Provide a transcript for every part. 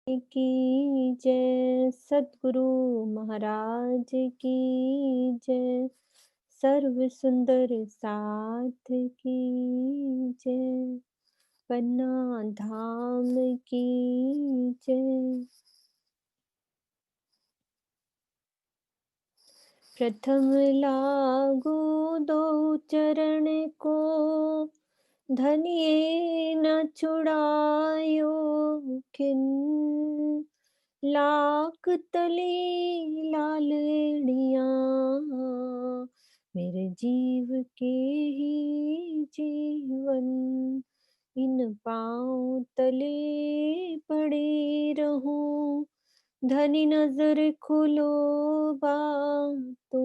की जय, सद्गुरु महाराज की जय, सर्व सुंदर साथ की जय, पन्ना धाम की जय। प्रथम लागू दो चरण को, धनिये न छुड़ायो खिन, लाख तले लालड़ियाँ मेरे जीव के ही जीवन, इन पाँव तले पड़े रहूं, धनी नजर खुलो बातों,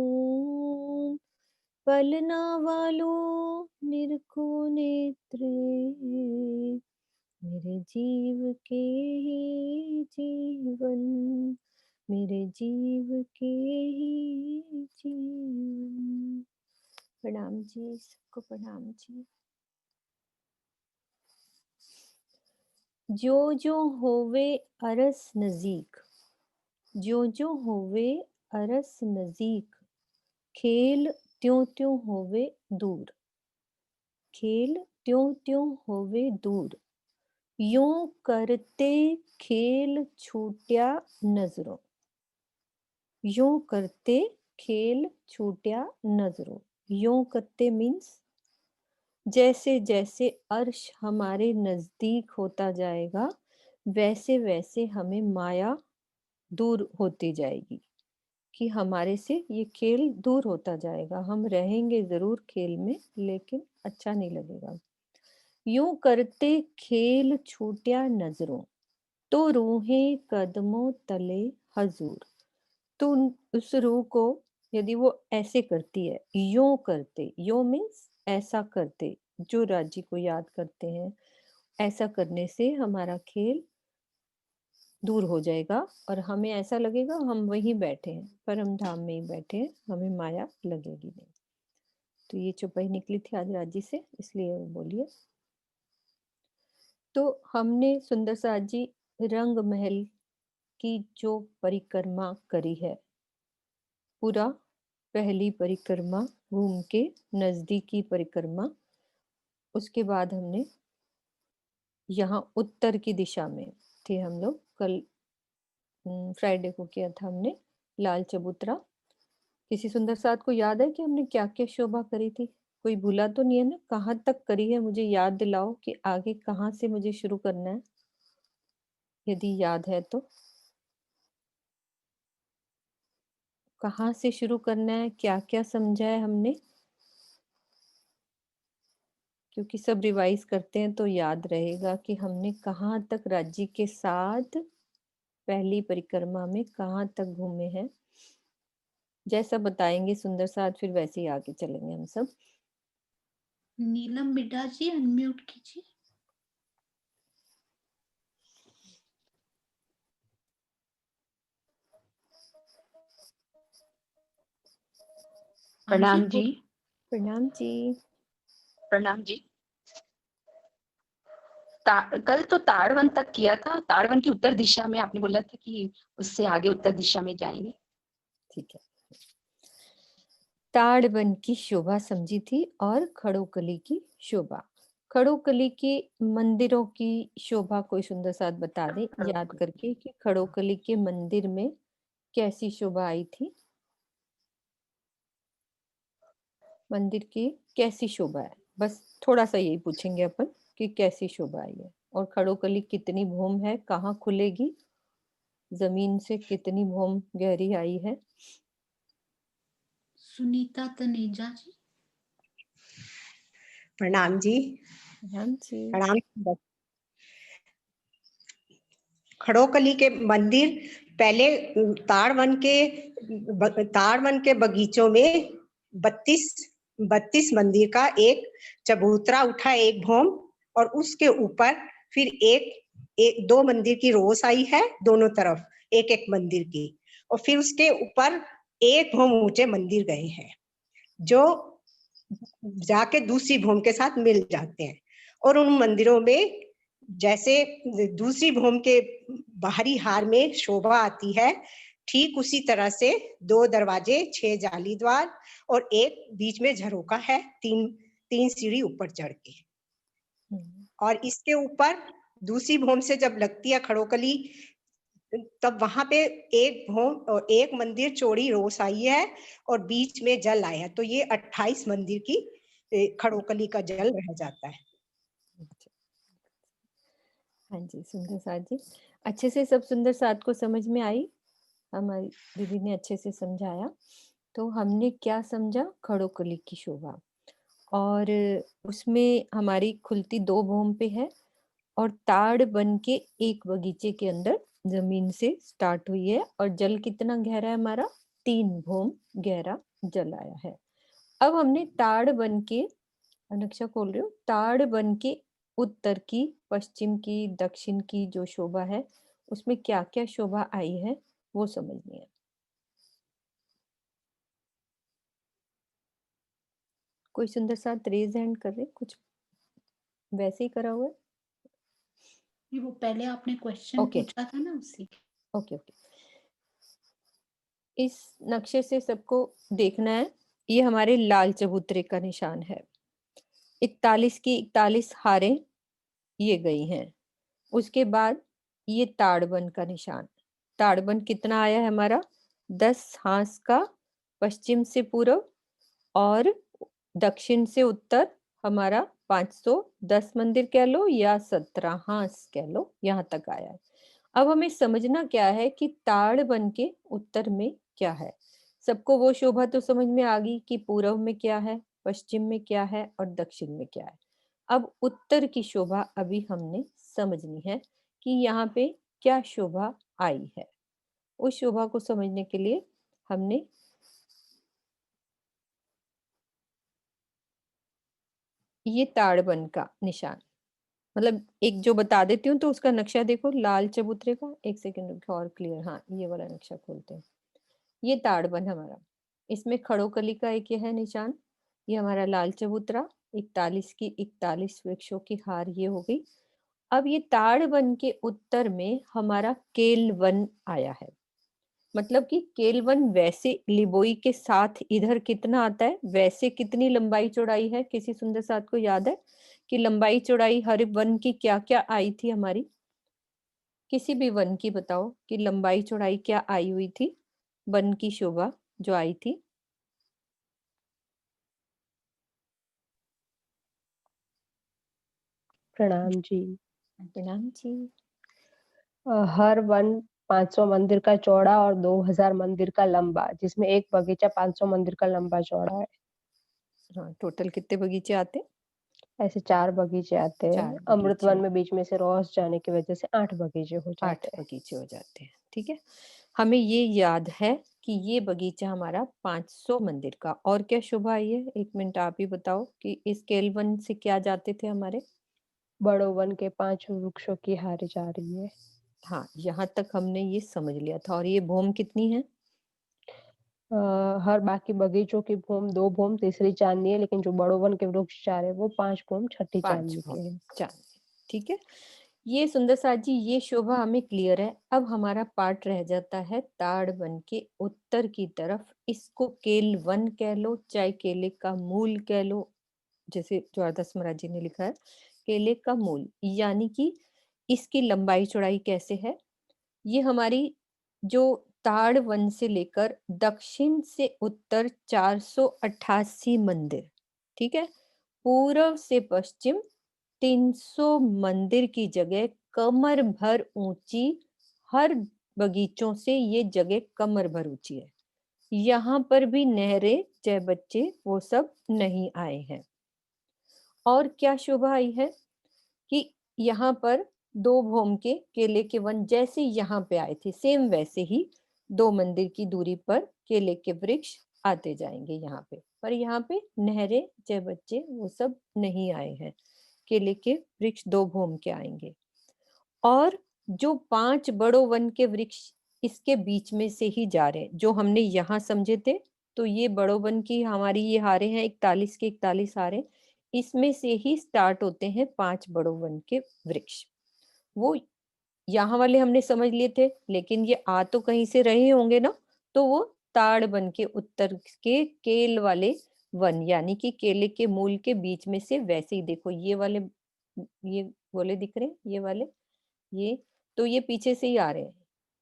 पलना वालों निरखो नेत्र, मेरे जीव के ही जीवन, मेरे जीव के ही जीवन। प्रणाम जी, सबको प्रणाम जी। जो जो होवे अरस नजीक, जो जो होवे अरस नजीक, खेल त्यों त्यों होवे दूर, खेल त्यों त्यों होवे दूर, यूं करते खेल छूट्या नजरों, यूं करते खेल छूट्या नजरों। यूं करते मीन्स जैसे जैसे अर्श हमारे नजदीक होता जाएगा, वैसे वैसे हमें माया दूर होती जाएगी, कि हमारे से ये खेल दूर होता जाएगा। हम रहेंगे जरूर खेल में, लेकिन अच्छा नहीं लगेगा। यूं करते खेल छूट्या नजरों, तो रूहें कदमों तले हजूर। तो उस रूह को यदि वो ऐसे करती है, यूं करते, यूं मीन्स ऐसा करते, जो राजी को याद करते हैं, ऐसा करने से हमारा खेल दूर हो जाएगा और हमें ऐसा लगेगा हम वहीं बैठे हैं, परम धाम में ही बैठे हैं, हमें माया लगेगी नहीं। तो ये चौपाई निकली थी आज राजी से, इसलिए वो बोलिए। तो हमने सुंदर साथ जी रंग महल की जो परिक्रमा करी है, पूरा पहली परिक्रमा घूम के, नजदीकी परिक्रमा, उसके बाद हमने यहाँ उत्तर की दिशा में थे हम लोग। कल फ्राइडे को किया था हमने लाल चबूतरा। किसी सुंदर साथ को याद है कि हमने क्या क्या शोभा करी थी? कोई भूला तो नहीं है ना? कहाँ तक करी है मुझे याद दिलाओ, कि आगे कहाँ से मुझे शुरू करना है, यदि याद है तो। कहाँ से शुरू करना है, क्या क्या समझा है हमने? क्योंकि सब रिवाइज करते हैं तो याद रहेगा कि हमने कहाँ तक राज्य के साथ पहली परिक्रमा में कहाँ तक घूमे हैं। जैसा बताएंगे सुंदर साथ, फिर वैसे ही आगे चलेंगे हम सब। नीलम बिड्डा जी अनम्यूट कीजिए। हाँ प्रणाम जी। प्रणाम जी। प्रणाम जी। कल तो ताड़वन तक किया था। ताड़वन की उत्तर दिशा में आपने बोला था कि उससे आगे उत्तर दिशा में जाएंगे। ठीक है। ताड़वन की शोभा समझी थी और खड़ोकली की शोभा। खड़ोकली के मंदिरों की शोभा कोई सुंदर साथ बता दे याद करके, कि खड़ोकली के मंदिर में कैसी शोभा आई थी। मंदिर की कैसी शोभा है, बस थोड़ा सा यही पूछेंगे अपन, कि कैसी शोभा आई है। और खड़ोकली कितनी भूम है, कहाँ खुलेगी, जमीन से कितनी भूम गहरी आई है। सुनीता तनेजा जी। प्रणाम जी। प्रणाम जी। प्रणाम। खड़ोकली के मंदिर पहले ताड़वन के बगीचों में 32 मंदिर का एक चबूतरा उठा, एक भौम, और उसके ऊपर फिर एक दो मंदिर की रोस आई है, दोनों तरफ एक एक मंदिर की, और फिर उसके ऊपर एक भौम ऊंचे मंदिर गए हैं, जो जाके दूसरी भौम के साथ मिल जाते हैं। और उन मंदिरों में जैसे दूसरी भौम के बाहरी हार में शोभा आती है, ठीक उसी तरह से 2 दरवाजे, 6 जाली द्वार और एक बीच में झरोका है, 3 सीढ़ी ऊपर चढ़ के। और इसके ऊपर दूसरी भौम से जब लगती है खड़ोकली, तब वहां पे एक भौम और एक मंदिर चौड़ी रोस आई है और बीच में जल आया है, तो ये 28 मंदिर की खड़ोकली का जल रह जाता है। हाँ जी, सुंदर साथ जी, अच्छे से सब सुंदर साथ को समझ में आई। हमारी दीदी ने अच्छे से समझाया। तो हमने क्या समझा? खड़ोकली की शोभा, और उसमें हमारी खुलती 2 भौम पे है और ताड़ बन के एक बगीचे के अंदर जमीन से स्टार्ट हुई है, और जल कितना गहरा है हमारा? 3 भौम गहरा जल आया है। अब हमने ताड़ बन के, नक्शा खोल रही हूँ, ताड़ बन के उत्तर की, पश्चिम की, दक्षिण की जो शोभा है, उसमें क्या क्या शोभा आई है वो समझनी है। कोई सुंदर साथ रेज हैंड कर रहे, कुछ वैसे ही करा हुआ है? ये वो पहले आपने क्वेश्चन ओके पूछा था ना, उसी। Okay okay. इस नक्शे से सबको देखना है, ये हमारे लाल चबूतरे का निशान है। 41 की 41 हारें ये गई हैं। उसके बाद ये ताड़बन का निशान, ताड़बन कितना आया है हमारा? 10 हांस का, पश्चिम से पूर्व और दक्षिण से उत्तर हमारा 510 मंदिर कह लो या 17 हांस कह लो, यहाँ तक आया है। अब हमें समझना क्या है कि ताड़ बन के उत्तर में क्या है। सबको वो शोभा तो समझ में आ गई कि पूर्व में क्या है, पश्चिम में क्या है और दक्षिण में क्या है। अब उत्तर की शोभा अभी हमने समझनी है कि यहाँ पे क्या शोभा आई है। उस शोभा को समझने के लिए हमने ये ताड़बन का निशान, मतलब एक जो बता देती हूँ, तो उसका नक्शा देखो लाल चबूतरे का। एक सेकंड रुको और क्लियर, हाँ ये वाला नक्शा खोलते हैं। ये ताड़बन हमारा, इसमें खड़ोकली का एक ये है निशान, ये हमारा लाल चबूतरा, 41 की 41 वृक्षों की हार ये हो गई। अब ये ताड़बन के उत्तर में हमारा केलवन आया है, मतलब कि केलवन वैसे लिबोई के साथ इधर कितना आता है, वैसे कितनी लंबाई चौड़ाई है? किसी सुंदर साथ को याद है कि लंबाई चौड़ाई हर वन की क्या क्या आई थी हमारी? किसी भी वन की बताओ कि लंबाई चौड़ाई क्या आई हुई थी, वन की शोभा जो आई थी। प्रणाम जी। प्रणाम जी। हर वन 500 मंदिर का चौड़ा और 2000 मंदिर का लंबा, जिसमें एक बगीचा 500 मंदिर का लंबा चौड़ा है। हाँ, टोटल कितने बगीचे आते? ऐसे 4 बगीचे आते हैं। 4 अमृत बगीचे, वन में बीच में से रोज जाने की वजह से 8 बगीचे हो 8 जाते हैं। बगीचे हो जाते हैं। ठीक है, हमें ये याद है कि ये बगीचा हमारा 500 मंदिर का। और क्या शोभा आई है? 1 मिनट आप ही बताओ कि इस केलवन से क्या जाते थे हमारे? बड़ो वन के 5 वृक्षों की हारी जा रही है। हाँ, यहाँ तक हमने ये समझ लिया था। और ये भौम कितनी है? हर बाकी बगीचों की भूम 2 भूम, तीसरी चांदनी है, लेकिन जो बड़ो वन के वृक्ष 4 है वो 5 भूम, छठी 5 चांदनी भौम के हैं। चांदी। ठीक है, ये सुंदर साथ जी, ये शोभा हमें क्लियर है। अब हमारा पार्ट रह जाता है ताड़ वन के उत्तर की तरफ। इसको केल वन कह लो, चाहे केले का मूल कह लो, जैसे ज्वारदास महाराज जी ने लिखा है केले का मूल, यानी कि इसकी लंबाई चौड़ाई कैसे है? ये हमारी जो ताड़ वन से लेकर दक्षिण से उत्तर 488 मंदिर, ठीक है, पूर्व से पश्चिम 300 मंदिर की जगह कमर भर ऊंची, हर बगीचों से ये जगह कमर भर ऊंची है। यहाँ पर भी नहरें चाहे बच्चे वो सब नहीं आए हैं। और क्या शोभा आई है कि यहाँ पर 2 भौम के केले के वन जैसे यहाँ पे आए थे, सेम वैसे ही 2 मंदिर की दूरी पर केले के वृक्ष आते जाएंगे यहाँ पे। पर यहाँ पे नहरें चाहे बच्चे वो सब नहीं आए हैं, केले के वृक्ष 2 भौम के आएंगे। और जो 5 बड़ों वन के वृक्ष इसके बीच में से ही जा रहे हैं, जो हमने यहाँ समझे थे, तो ये बड़ों वन की हमारी ये हारे हैं 41 के 41 हारे, इसमें से ही स्टार्ट होते हैं 5 बड़ों वन के वृक्ष। वो यहाँ वाले हमने समझ लिए थे, लेकिन ये आ तो कहीं से रहे होंगे ना, तो वो ताड़ वन के उत्तर के केल वाले वन यानी कि केले के मूल के बीच में से, वैसे ही देखो ये गोले दिख रहे हैं, ये वाले, ये तो ये पीछे से ही आ रहे हैं,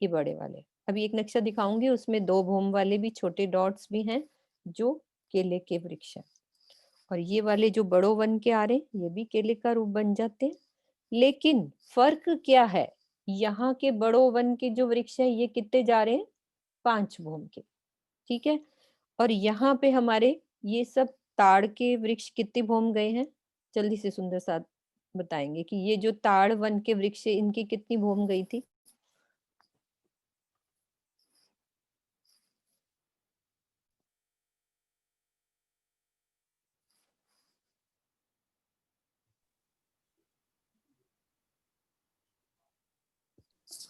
ये बड़े वाले। अभी एक नक्शा दिखाऊंगी, उसमें 2 भूम वाले भी छोटे डॉट्स भी हैं जो केले के वृक्ष हैं। और ये वाले जो बड़ो वन के आ रहे हैं, ये भी केले का रूप बन जाते हैं। लेकिन फर्क क्या है, यहाँ के बड़ो वन के जो वृक्ष है ये कितने जा रहे हैं, 5 भूम के, ठीक है। और यहाँ पे हमारे ये सब ताड़ के वृक्ष कितने भूम गए हैं, जल्दी से सुंदर साथ बताएंगे कि ये जो ताड़ वन के वृक्ष है इनकी कितनी भूम गई थी।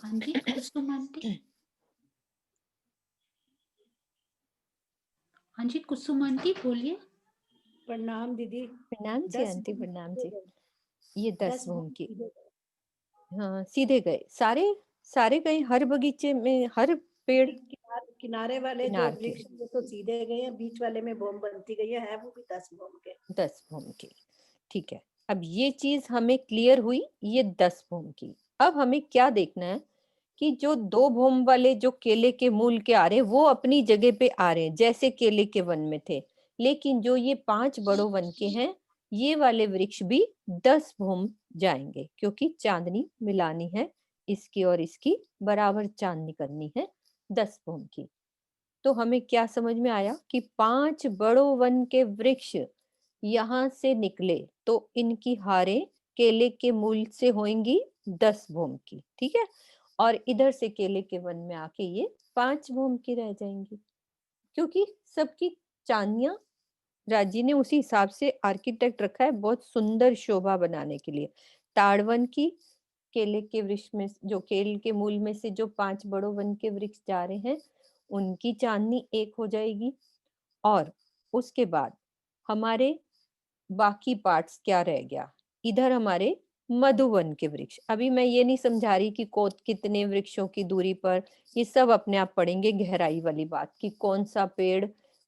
हाँ जी कुसुम आंटी। हाँ जी कुसुम आंटी बोलिए। प्रणाम दीदी। प्रणाम जी 10 आंटी, भूम प्रणाम सीधे जी। गए, ये 10 10 भूम भूम की, सीधे गए। हाँ सीधे गए, सारे सारे गए, हर बगीचे में हर पेड़ किनारे वाले जो किनार के वृक्ष हैं, वो तो सीधे गए हैं, बीच वाले में भूम बनती गई है वो भी 10 भूम के। 10 भूम की, ठीक है। अब ये चीज हमें क्लियर हुई, ये 10 भूम की। अब हमें क्या देखना है कि जो 2 भूम वाले जो केले के मूल के आ रहे हैं वो अपनी जगह पे आ रहे हैं जैसे केले के वन में थे, लेकिन जो ये 5 बड़ो वन के हैं ये वाले वृक्ष भी 10 भूम जाएंगे, क्योंकि चांदनी मिलानी है, इसकी और इसकी बराबर चांदनी करनी है 10 भूम की। तो हमें क्या समझ में आया कि 5 बड़ो वन के वृक्ष यहाँ से निकले तो इनकी हारें केले के मूल से होंगी 10 भूम की, ठीक है। और इधर से केले के वन में आके ये 5 भूम की रह जाएंगी, क्योंकि सबकी चांदियां राजी ने उसी हिसाब से आर्किटेक्ट रखा है, बहुत सुंदर शोभा बनाने के लिए। ताड़वन की केले के वृक्ष में जो केल के मूल में से जो 5 बड़ो वन के वृक्ष जा रहे हैं उनकी चांदनी एक हो जाएगी। और उसके बाद हमारे बाकी पार्ट्स क्या रह गया, इधर हमारे मधुवन के वृक्ष। अभी मैं ये नहीं समझा रही कि कितने वृक्षों की दूरी पर, ये सब अपने आप पढ़ेंगे गहराई वाली बात कि कौन सा पेड़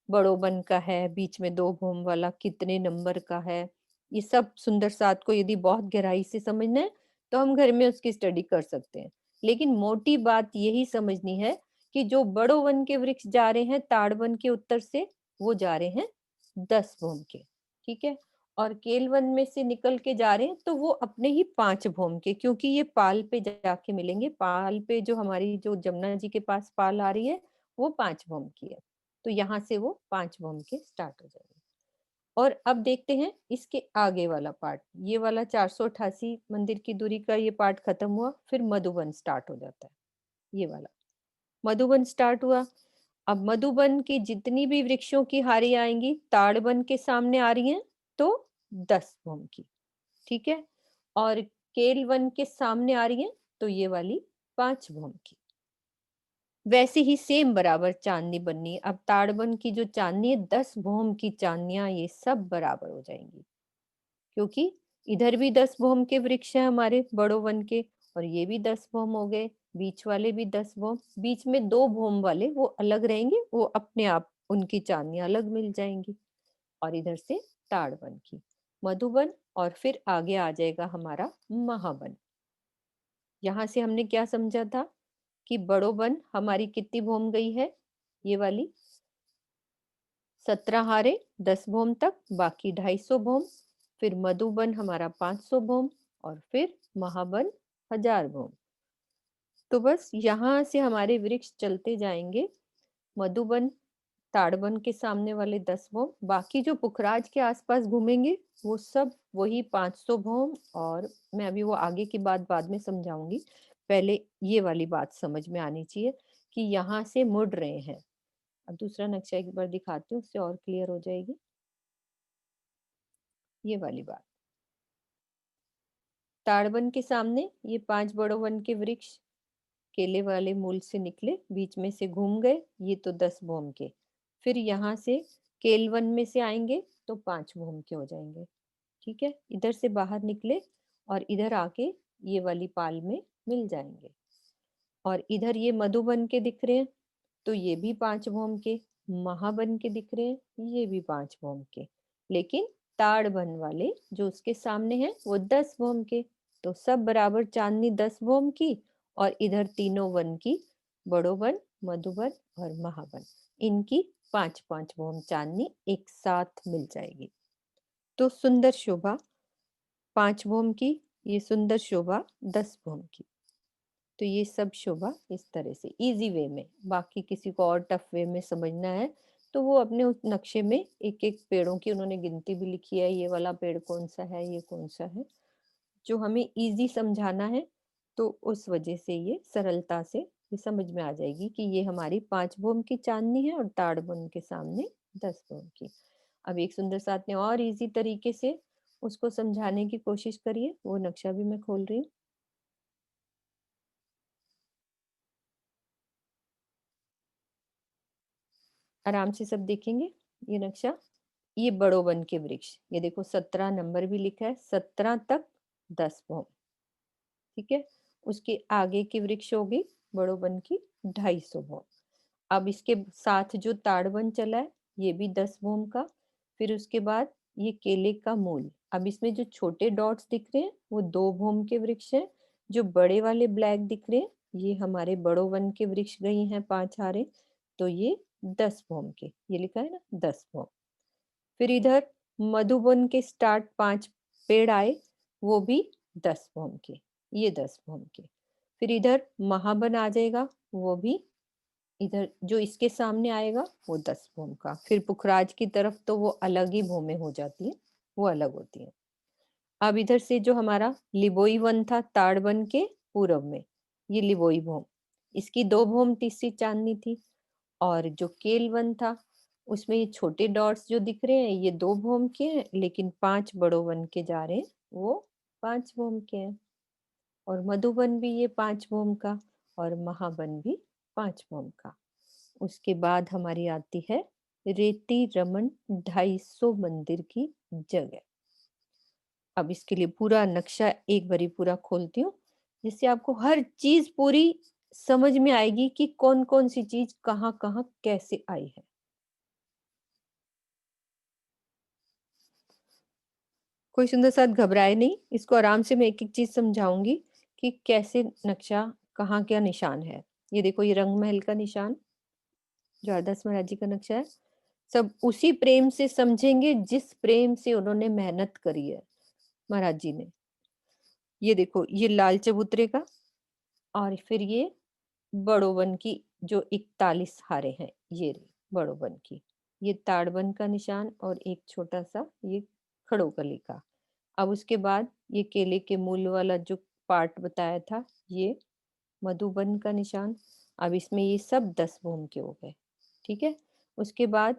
बड़ो वन का है, बीच में 2 भूम वाला कितने नंबर का है। ये सब सुंदर साथ को यदि बहुत गहराई से समझना है तो हम घर में उसकी स्टडी कर सकते हैं, लेकिन मोटी बात यही समझनी है कि जो बड़ो वन के वृक्ष जा रहे हैं ताड़ वन के उत्तर से, वो जा रहे हैं 10 भूम के, ठीक है। और केल वन में से निकल के जा रहे हैं तो वो अपने ही 5 भूम के, क्योंकि ये पाल पे जाके मिलेंगे, पाल पे जो हमारी जो जमुना जी के पास पाल आ रही है वो 5 भूम की है, तो यहाँ से वो 5 भूम के स्टार्ट हो जाएंगे। और अब देखते हैं इसके आगे वाला पार्ट, ये वाला 488 मंदिर की दूरी का ये पार्ट खत्म हुआ, फिर मधुबन स्टार्ट हो जाता है, ये वाला मधुबन स्टार्ट हुआ। अब मधुबन की जितनी भी वृक्षों की हारी आएंगी ताड़बन के सामने आ रही हैं तो 10 भूम की, ठीक है। और केल वन के सामने आ रही हैं तो ये वाली 5 भूम की। वैसे ही सेम बराबर चांदनी बननी है। अब ताड़बन की जो चांदनी है 10 भूम की चांदनियां ये सब बराबर हो जाएंगी, क्योंकि इधर भी 10 भूम के वृक्ष हैं हमारे बड़ो वन के, और ये भी 10 भूम हो गए, बीच वाले भी 10 भूम, बीच में 2 भूम वाले वो अलग रहेंगे, वो अपने आप उनकी चांदनियां अलग मिल जाएंगी। और इधर से ताड़वन की मधुबन, और फिर आगे आ जाएगा हमारा महावन। यहाँ से हमने क्या समझा था कि बड़ो वन हमारी कितनी भूम गई है, ये वाली 17 हारे 10 भूम तक, बाकी 250 भूम, फिर मधुबन हमारा 500 भूम, और फिर महाबन 1000 भूम। तो बस यहाँ से हमारे वृक्ष चलते जाएंगे, मधुबन ताड़बन के सामने वाले 10 भूम, बाकी जो पुखराज के आसपास घूमेंगे वो सब वही 500 भूम। और मैं अभी वो आगे की बात बाद में समझाऊंगी, पहले ये वाली बात समझ में आनी चाहिए कि यहाँ से मुड़ रहे हैं। अब दूसरा नक्शा एक बार दिखाती हूँ, उससे और क्लियर हो जाएगी ये वाली बात। ताड़वन के सामने ये 5 बड़ो वन के वृक्ष केले वाले मूल से निकले, बीच में से घूम गए, ये तो 10 भूम के। फिर यहाँ से केलवन में से आएंगे तो 5 भूम के हो जाएंगे, ठीक है। इधर से बाहर निकले और इधर आके ये वाली पाल में मिल जाएंगे। और इधर ये मधुबन के दिख रहे हैं तो ये भी 5 भौम के, महाबन के दिख रहे हैं ये भी 5 भौम के, लेकिन ताड़बन वाले जो उसके सामने हैं वो 10 भौम के। तो सब बराबर चांदनी 10 भौम की, और इधर तीनों वन की, बड़ो वन, मधुबन और महाबन, इनकी 5-5 भौम चांदनी एक साथ मिल जाएगी। तो सुंदर शोभा 5 भौम की, ये सुंदर शोभा 10 भौम की। तो ये सब शोभा इस तरह से इजी वे में, बाकी किसी को और टफ वे में समझना है तो वो अपने उस नक्शे में एक एक पेड़ों की उन्होंने गिनती भी लिखी है, ये वाला पेड़ कौन सा है, ये कौन सा है, जो हमें इजी समझाना है। तो उस वजह से ये सरलता से ये समझ में आ जाएगी कि ये हमारी 5 भौम की चांदनी है और ताड़बन के सामने 10 भौम की। अब एक सुंदर साथ ने और इजी तरीके से उसको समझाने की कोशिश करिए, वो नक्शा भी मैं खोल रही हूँ। आराम से सब देखेंगे ये नक्शा। ये बड़ो वन के वृक्ष, ये देखो 17 नंबर भी लिखा है, 17 तक 10 भौम, ठीक है। उसके आगे की वृक्ष होगी बड़ो वन की 250 भौम। अब इसके साथ जो ताड़वन चला है ये भी 10 भौम का। फिर उसके बाद ये केले का मूल, अब इसमें जो छोटे डॉट्स दिख रहे हैं वो 2 भौम के वृक्ष हैं, जो बड़े वाले ब्लैक दिख रहे हैं ये हमारे बड़ो वन के वृक्ष गई हैं 5 हारे, तो ये 10 भौम के, ये लिखा है ना 10 भौम। फिर इधर मधुबन के स्टार्ट 5 पेड़ आए, वो भी 10 भौम के, ये 10 भौम के। फिर इधर महाबन आ जाएगा, वो भी इधर जो इसके सामने आएगा वो 10 भौम का। फिर पुखराज की तरफ तो वो अलग ही भौमें हो जाती है, वो अलग होती है। अब इधर से जो हमारा लिबोई वन था ताड़वन के पूरब में, ये लिबोई भौम, इसकी 2 भौम तीसरी चांदनी थी। और जो केल वन था उसमें ये छोटे डॉट्स जो दिख रहे हैं ये 2 भौम के हैं, लेकिन 5 बड़ो वन के जा रहे हैं वो 5 भौम के हैं। और मधुबन भी ये 5 भौम का, और महाबन भी 5 भौम का। उसके बाद हमारी आती है रेती रमन 250 मंदिर की जगह। अब इसके लिए पूरा नक्शा एक बारी पूरा खोलती हूँ, जिससे आपको हर चीज पूरी समझ में आएगी कि कौन कौन सी चीज कहाँ कहाँ कैसे आई है। कोई सुंदर साथ घबराए नहीं, इसको आराम से मैं एक एक चीज समझाऊंगी कि कैसे नक्शा कहाँ क्या निशान है। ये देखो ये रंग महल का निशान, जॉर्दास महाराज जी का नक्शा है। सब उसी प्रेम से समझेंगे जिस प्रेम से उन्होंने मेहनत करी है महाराज जी ने। ये देखो ये लाल चबूतरे का, और फिर ये बड़ो वन की जो 41 हारे हैं, ये रही बड़ो वन की, ये ताड़वन का निशान, और एक छोटा सा ये खड़ोकली का। अब उसके बाद ये केले के मूल वाला जो पार्ट बताया था ये मधुबन का निशान। अब इसमें ये सब 10 भौम के हो गए, ठीक है। उसके बाद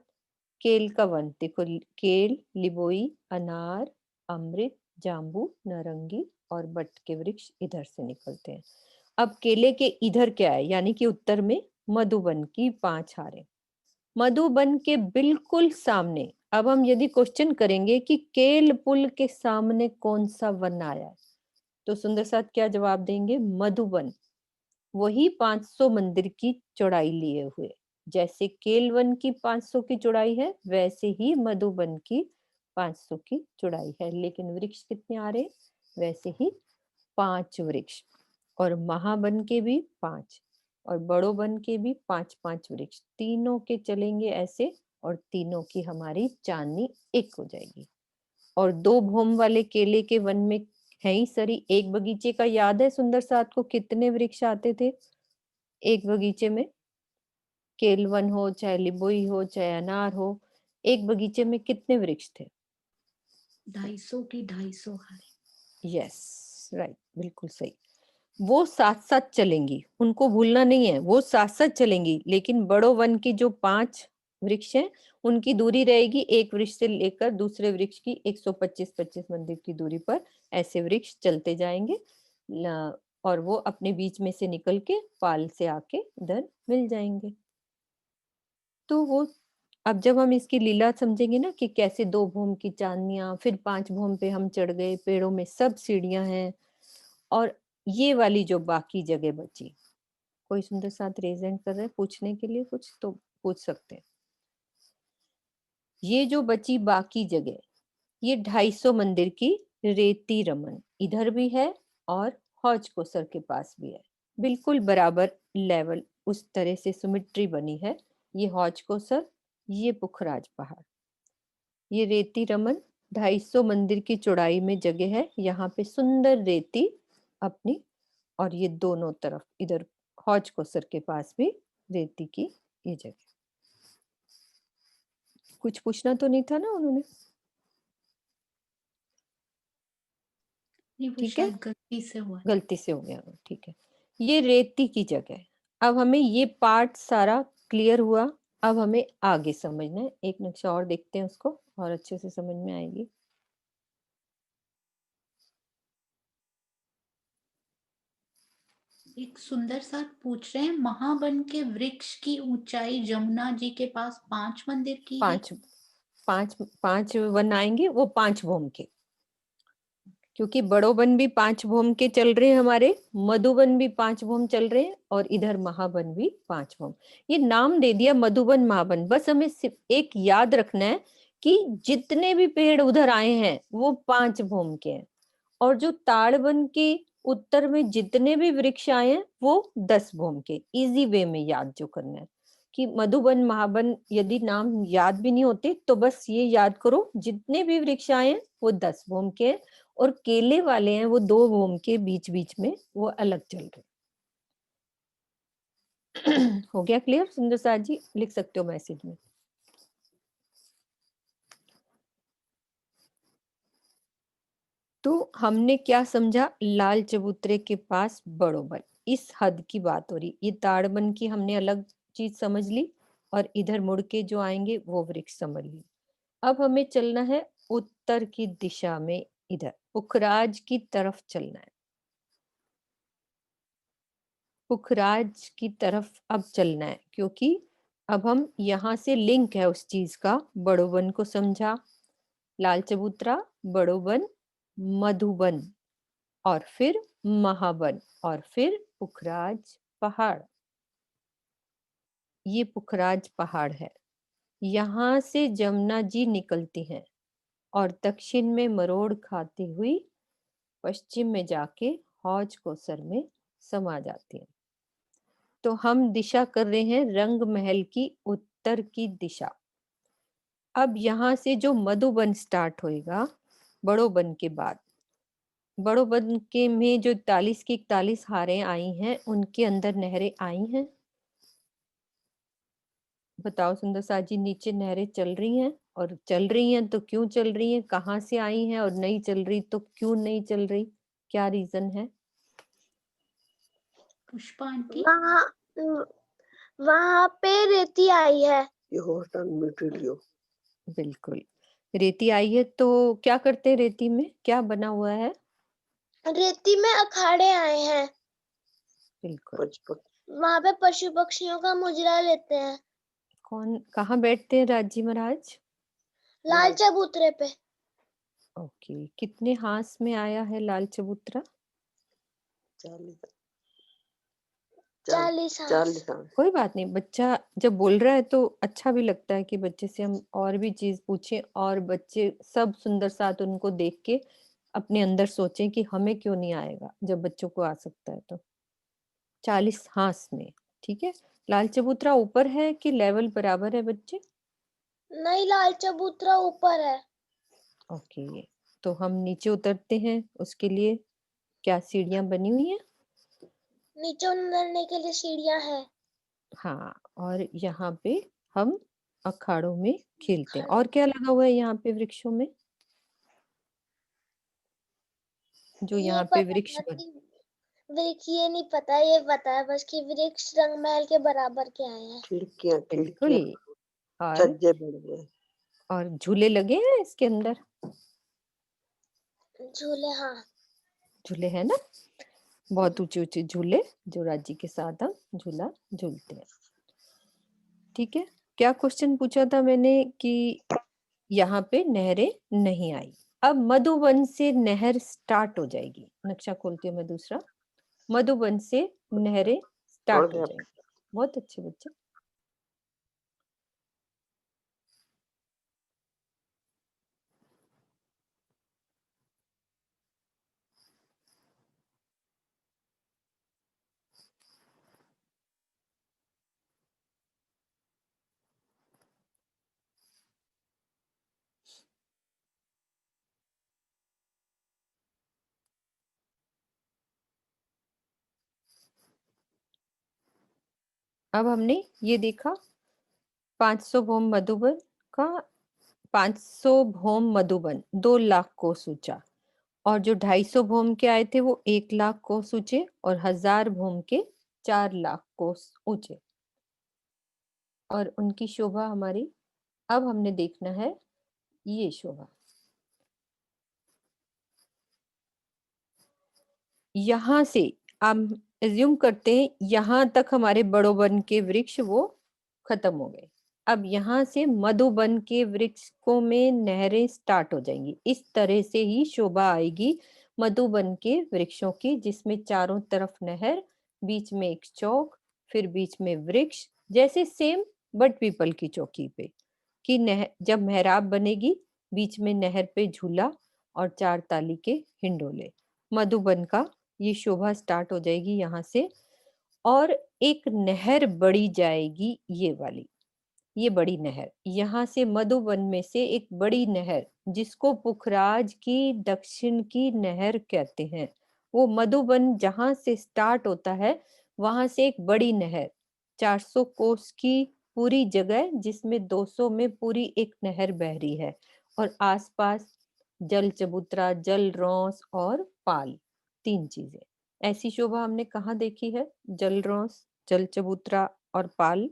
केल का वन देखो, केल, लिबोई, अनार, अमृत, जाम्बू, नारंगी और बट के वृक्ष इधर से निकलते हैं। अब केले के इधर क्या है, यानी कि उत्तर में मधुबन की 5 हारे। मधुबन के बिल्कुल सामने अब हम यदि क्वेश्चन करेंगे कि केल पुल के सामने कौन सा वन आया है, तो सुंदर साथ क्या जवाब देंगे, मधुबन। वही 500 मंदिर की चौड़ाई लिए हुए, जैसे केल वन की 500 की चौड़ाई है वैसे ही मधुबन की 500 की चौड़ाई है, लेकिन वृक्ष कितने आ रहे, वैसे ही 5 वृक्ष। और महाबन के भी 5 और बड़ो वन के भी 5-5 वृक्ष, तीनों के चलेंगे ऐसे, और तीनों की हमारी चांदनी एक हो जाएगी। और 2 भौम वाले केले के वन में है ही सरी, एक बगीचे का याद है सुंदर साथ को कितने वृक्ष आते थे एक बगीचे में, केल वन हो चाहे लिबोई हो चाहे अनार हो, एक बगीचे में कितने वृक्ष थे, 250 की 250 हारे। यस राइट, बिल्कुल सही। वो साथ साथ चलेंगी, उनको भूलना नहीं है, वो साथ साथ चलेंगी, लेकिन बड़ो वन की जो 5 वृक्ष हैं उनकी दूरी रहेगी एक वृक्ष से लेकर दूसरे वृक्ष की 125-25 मंदिर की दूरी पर, ऐसे वृक्ष चलते जाएंगे और वो अपने बीच में से निकल के पाल से आके इधर मिल जाएंगे। तो वो अब जब हम इसकी लीला समझेंगे ना कि कैसे 2 भौम की चांदनियां, फिर 5 भौम पे हम चढ़ गए, पेड़ों में सब सीढ़ियां हैं, और ये वाली जो बाकी जगह बची, कोई सुंदर साथ रेज हैंड कर रहे हैं पूछने के लिए कुछ तो पूछ सकते हैं। ये जो बची बाकी जगह, ये 250 मंदिर की रेती रमन इधर भी है और हौज कोसर के पास भी है, बिल्कुल बराबर लेवल, उस तरह से सिमेट्री बनी है। ये हौज कोसर, ये पुखराज पहाड़, ये रेती रमन 250 मंदिर की चौड़ाई में जगह है, यहाँ पे सुंदर रेती अपनी, और ये दोनों तरफ इधर हौज कोसर के पास भी रेती की ये जगह। कुछ पूछना तो नहीं था ना उन्होंने? नहीं, वो ठीक है, शायद गलती से हुआ। गलती से हो गया, ठीक है। ये रेती की जगह है। अब हमें ये पार्ट सारा क्लियर हुआ, अब हमें आगे समझना है। एक नक्शा और देखते हैं उसको, और अच्छे से समझ में आएगी। एक सुंदर साथ पूछ रहे हैं, महावन के वृक्ष की ऊंचाई जमुना जी के पास 5 मंदिर की है। पांच वन आएंगे, वो 5 भूम के, क्योंकि बड़ो वन भी 5 भूम के चल रहे हैं हमारे, मधुबन भी 5 भूम चल रहे हैं, और इधर महावन भी 5 भूम। ये नाम दे दिया मधुबन महावन, बस हमें सिर्फ एक याद रखना है कि जितने भी पेड़ उधर आए हैं वो 5 भूम के हैं, और जो ताड़वन के उत्तर में जितने भी वृक्ष आए हैं वो 10 भूम के। इजी वे में याद जो करना है कि मधुबन महावन, यदि नाम याद भी नहीं होते तो बस ये याद करो जितने भी वृक्ष आए हैं वो 10 भूम के हैं, और केले वाले हैं वो 2 भूम के बीच बीच में, वो अलग चल रहे। हो गया क्लियर? सुंदर साथ जी लिख सकते हो मैसेज में। तो हमने क्या समझा? लाल चबूतरे के पास बड़ोबन, इस हद की बात हो रही। ये ताड़बन की हमने अलग चीज समझ ली, और इधर मुड़ के जो आएंगे वो वृक्ष समझ ली। अब हमें चलना है उत्तर की दिशा में, इधर पुखराज की तरफ चलना है। पुखराज की तरफ अब चलना है, क्योंकि अब हम यहाँ से लिंक है उस चीज का। बड़ोबन को समझा, लाल चबूतरा, बड़ोबन, मधुबन, और फिर महाबन, और फिर पुखराज पहाड़। ये पुखराज पहाड़ है, यहाँ से जमुना जी निकलती हैं और दक्षिण में मरोड़ खाती हुई पश्चिम में जाके हौज कोसर में समा जाती हैं। तो हम दिशा कर रहे हैं रंग महल की उत्तर की दिशा। अब यहाँ से जो मधुबन स्टार्ट होएगा बड़ो बन के बाद, बड़ो बन के में जो 41 की 41 हारें आई हैं, उनके अंदर नहरें आई हैं। बताओ सुंदर साथ जी, नीचे नहरें चल रही हैं, और चल रही हैं तो क्यों चल रही हैं, कहाँ से आई हैं, और नहीं चल रही तो क्यों नहीं चल रही, क्या रीजन है? पुष्पा आंटी, वहां पे रेती आई है। बिल्कुल, रेती आई है, तो क्या करते हैं रेती में, क्या बना हुआ है? रेती में अखाड़े आए हैं, बिल्कुल। वहां पे पशु पक्षियों का मुजरा लेते हैं। कौन कहाँ बैठते हैं राजी महाराज? लाल चबूतरे पे। ओके, कितने हाथ में आया है लाल चबूतरा? 40 हाथ। कोई बात नहीं, बच्चा जब बोल रहा है तो अच्छा भी लगता है कि बच्चे से हम और भी चीज पूछें, और बच्चे सब सुंदर साथ उनको देख के अपने अंदर सोचें कि हमें क्यों नहीं आएगा, जब बच्चों को आ सकता है तो। 40 हाथ में, ठीक है। लाल चबूतरा ऊपर है कि लेवल बराबर है बच्चे? नहीं, लाल चबूतरा ऊपर है। ओके, तो हम नीचे उतरते हैं, उसके लिए क्या सीढ़ियां बनी हुई हैं? नीचे उतरने के लिए सीढ़ियां हैं। हाँ, और यहाँ पे हम अखाड़ों में खेलते हैं। और क्या लगा हुआ है यहाँ पे वृक्षों में, जो ये यहाँ पे पता वृक्ष है कि वृक्ष, ये नहीं पता, ये पता है बस कि वृक्ष रंग महल के बराबर के आए हैं। बिल्कुल, और झूले लगे हैं इसके अंदर? झूले, हाँ। झूले हैं ना, बहुत ऊंचे ऊंचे झूले, जो राजी के साथ हम झूला झूलते हैं। ठीक है, क्या क्वेश्चन पूछा था मैंने कि यहाँ पे नहरें नहीं आई। अब मधुबन से नहर स्टार्ट हो जाएगी। नक्शा खोलती हूँ मैं दूसरा। मधुबन से नहरें स्टार्ट हो जाएंगी। बहुत अच्छे बच्चे। अब हमने ये देखा 500 भौम मधुबन का, 500 भौम मधुबन 2 लाख कोस ऊंचा, और जो 250 भौम के आए थे वो 1 लाख कोस ऊंचे, और 1000 भौम के 4 लाख कोस ऊंचे, और उनकी शोभा हमारी। अब हमने देखना है ये शोभा। यहां से हम एज्यूम करते हैं यहां तक हमारे बड़ोबन के वृक्ष वो खत्म हो गए। अब यहाँ से मधुबन के वृक्षों में नहरें स्टार्ट हो जाएंगी। इस तरह से ही शोभा आएगी मधुबन के वृक्षों की, जिसमें चारों तरफ नहर, बीच में एक चौक, फिर बीच में वृक्ष, जैसे सेम बट पीपल की चौकी पे कि नहर जब मेहराब बनेगी, बीच में नहर पे झूला और 4 ताली के हिंडोले। मधुबन का ये शोभा स्टार्ट हो जाएगी यहाँ से, और एक नहर बड़ी जाएगी, ये वाली, ये बड़ी नहर। यहाँ से मधुबन में से एक बड़ी नहर, जिसको पुखराज की दक्षिण की नहर कहते हैं, वो मधुबन जहां से स्टार्ट होता है वहां से एक बड़ी नहर 400 कोस की पूरी जगह, जिसमें 200 में पूरी एक नहर बह रही है, और आसपास जल चबूतरा, जल रौस और पाल, 3 चीजें। ऐसी शोभा हमने कहाँ देखी है? जल रौस, जल चबूतरा और पाल।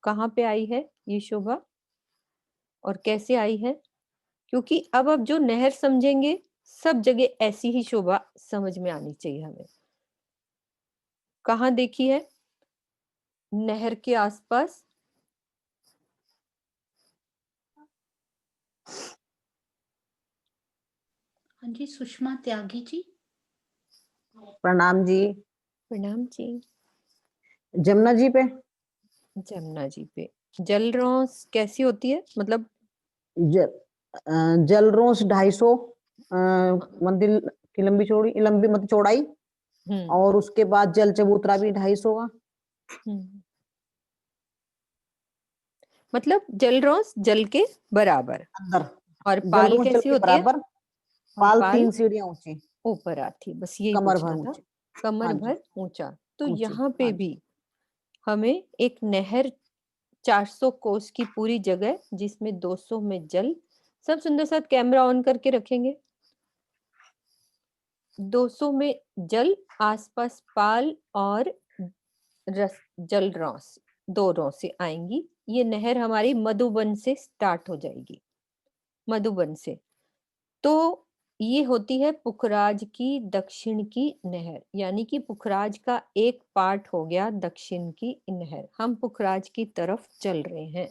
कहाँ पे आई है ये शोभा और कैसे आई है? क्योंकि अब जो नहर समझेंगे, सब जगह ऐसी ही शोभा समझ में आनी चाहिए हमें। कहाँ देखी है? नहर के आसपास। हाँ जी, सुषमा त्यागी जी। प्रणाम जी। प्रणाम जी। जमुना जी पे। जमुना जी पे जल रौस कैसी होती है? मतलब जलरोस 250 मंदिर की लंबी चौड़ी, लंबी मतलब चौड़ाई, और उसके बाद जल चबूतरा भी 250 का। मतलब जल रौस जल के बराबर अंदर, और पाल जलरोस जल कैसी के होती है? बराबर, और पाल पाल 3 सीढ़ियां ऊंची, ऊपर आती, बस यही कमर भर पूछना था। ऊंची। कमर हाँ जी, भर ऊंचा। तो ऊंची। यहाँ पे हाँ जी। भी हमें एक नहर 400 कोस की पूरी जगह, जिसमें 200 में जल, सब सुंदर साथ कैमरा ऑन करके रखेंगे। 200 में जल, आसपास पाल और जल रौस, 2 रौसे आएंगी। ये नहर हमारी मधुबन से स्टार्ट हो जाएगी, मधुबन से। तो ये होती है पुखराज की दक्षिण की नहर, यानी कि पुखराज का एक पार्ट हो गया दक्षिण की नहर। हम पुखराज की तरफ चल रहे हैं।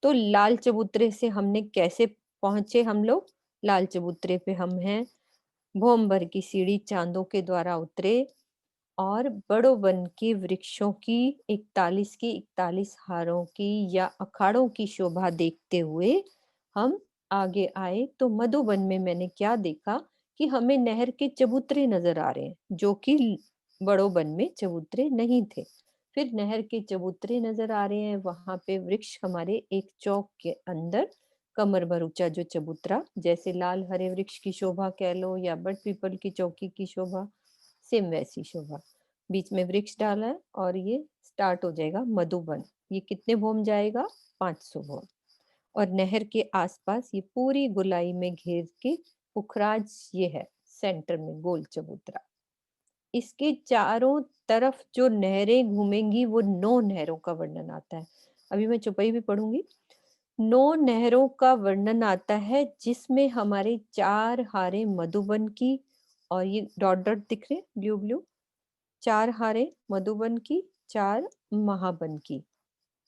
तो लाल चबूतरे से हमने कैसे पहुंचे हम लोग? लाल चबूतरे पे हम हैं, भोमभर की सीढ़ी चांदों के द्वारा उतरे, और बड़ो वन के वृक्षों की 41 हारों की या अखाड़ों की शोभा देखते हुए हम आगे आए। तो मधुबन में मैंने क्या देखा कि हमें नहर के चबूतरे नजर आ रहे हैं, जो कि बड़ो वन में चबूतरे नहीं थे। फिर नहर के चबूतरे नजर आ रहे हैं, वहां पे वृक्ष हमारे एक चौक के अंदर, कमर भर ऊंचा जो चबूतरा, जैसे लाल हरे वृक्ष की शोभा कह लो या बट पीपल की चौकी की शोभा, सेम वैसी शोभा। बीच में वृक्ष डाला है, और ये स्टार्ट हो जाएगा मधुबन। ये कितने भौम जाएगा? 500 भौम। और नहर के आसपास ये पूरी गोलाई में घेर के पुखराज ये है सेंटर में, गोल चबूतरा। इसके चारों तरफ जो नहरें घूमेंगी वो 9 नहरों का वर्णन आता है। अभी मैं चौपाई भी पढ़ूंगी। 9 नहरों का वर्णन आता है, जिसमें हमारे 4 हारे मधुबन की, और ये डॉट डॉट दिख रहे ब्लू ब्लू, 4 हारे मधुबन की, 4 महाबन की,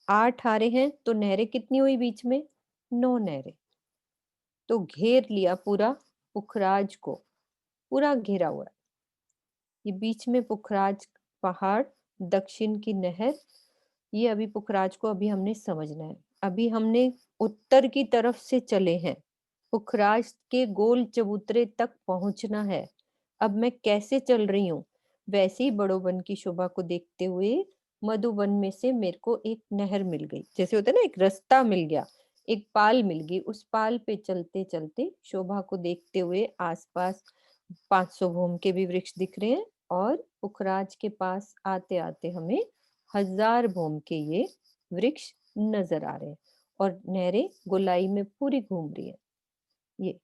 8 हारे हैं। तो नहरें कितनी हुई बीच में? 9 नहरें। तो घेर लिया पूरा पुखराज को पूरा घेरा हुआ है। ये बीच में पुखराज पहाड़, दक्षिण की नहर, ये अभी पुखराज को अभी हमने समझना है। अभी हमने उत्तर की तरफ से चले हैं, पुखराज के गोल चबूतरे तक पहुंचना है। अब मैं कैसे चल रही हूँ, वैसे ही बड़ोबन की शोभा को देखते हुए मधुबन में से मेरे को एक नहर मिल गई, जैसे होता है ना, एक रास्ता मिल गया, एक पाल मिल गई। उस पाल पे चलते चलते शोभा को देखते हुए आसपास 500 भूम के भी वृक्ष दिख रहे हैं, और पुखराज के पास आते आते हमें 1000 भूम के ये वृक्ष नजर आ रहे हैं, और नहरें गोलाई में पूरी घूम रही है। ये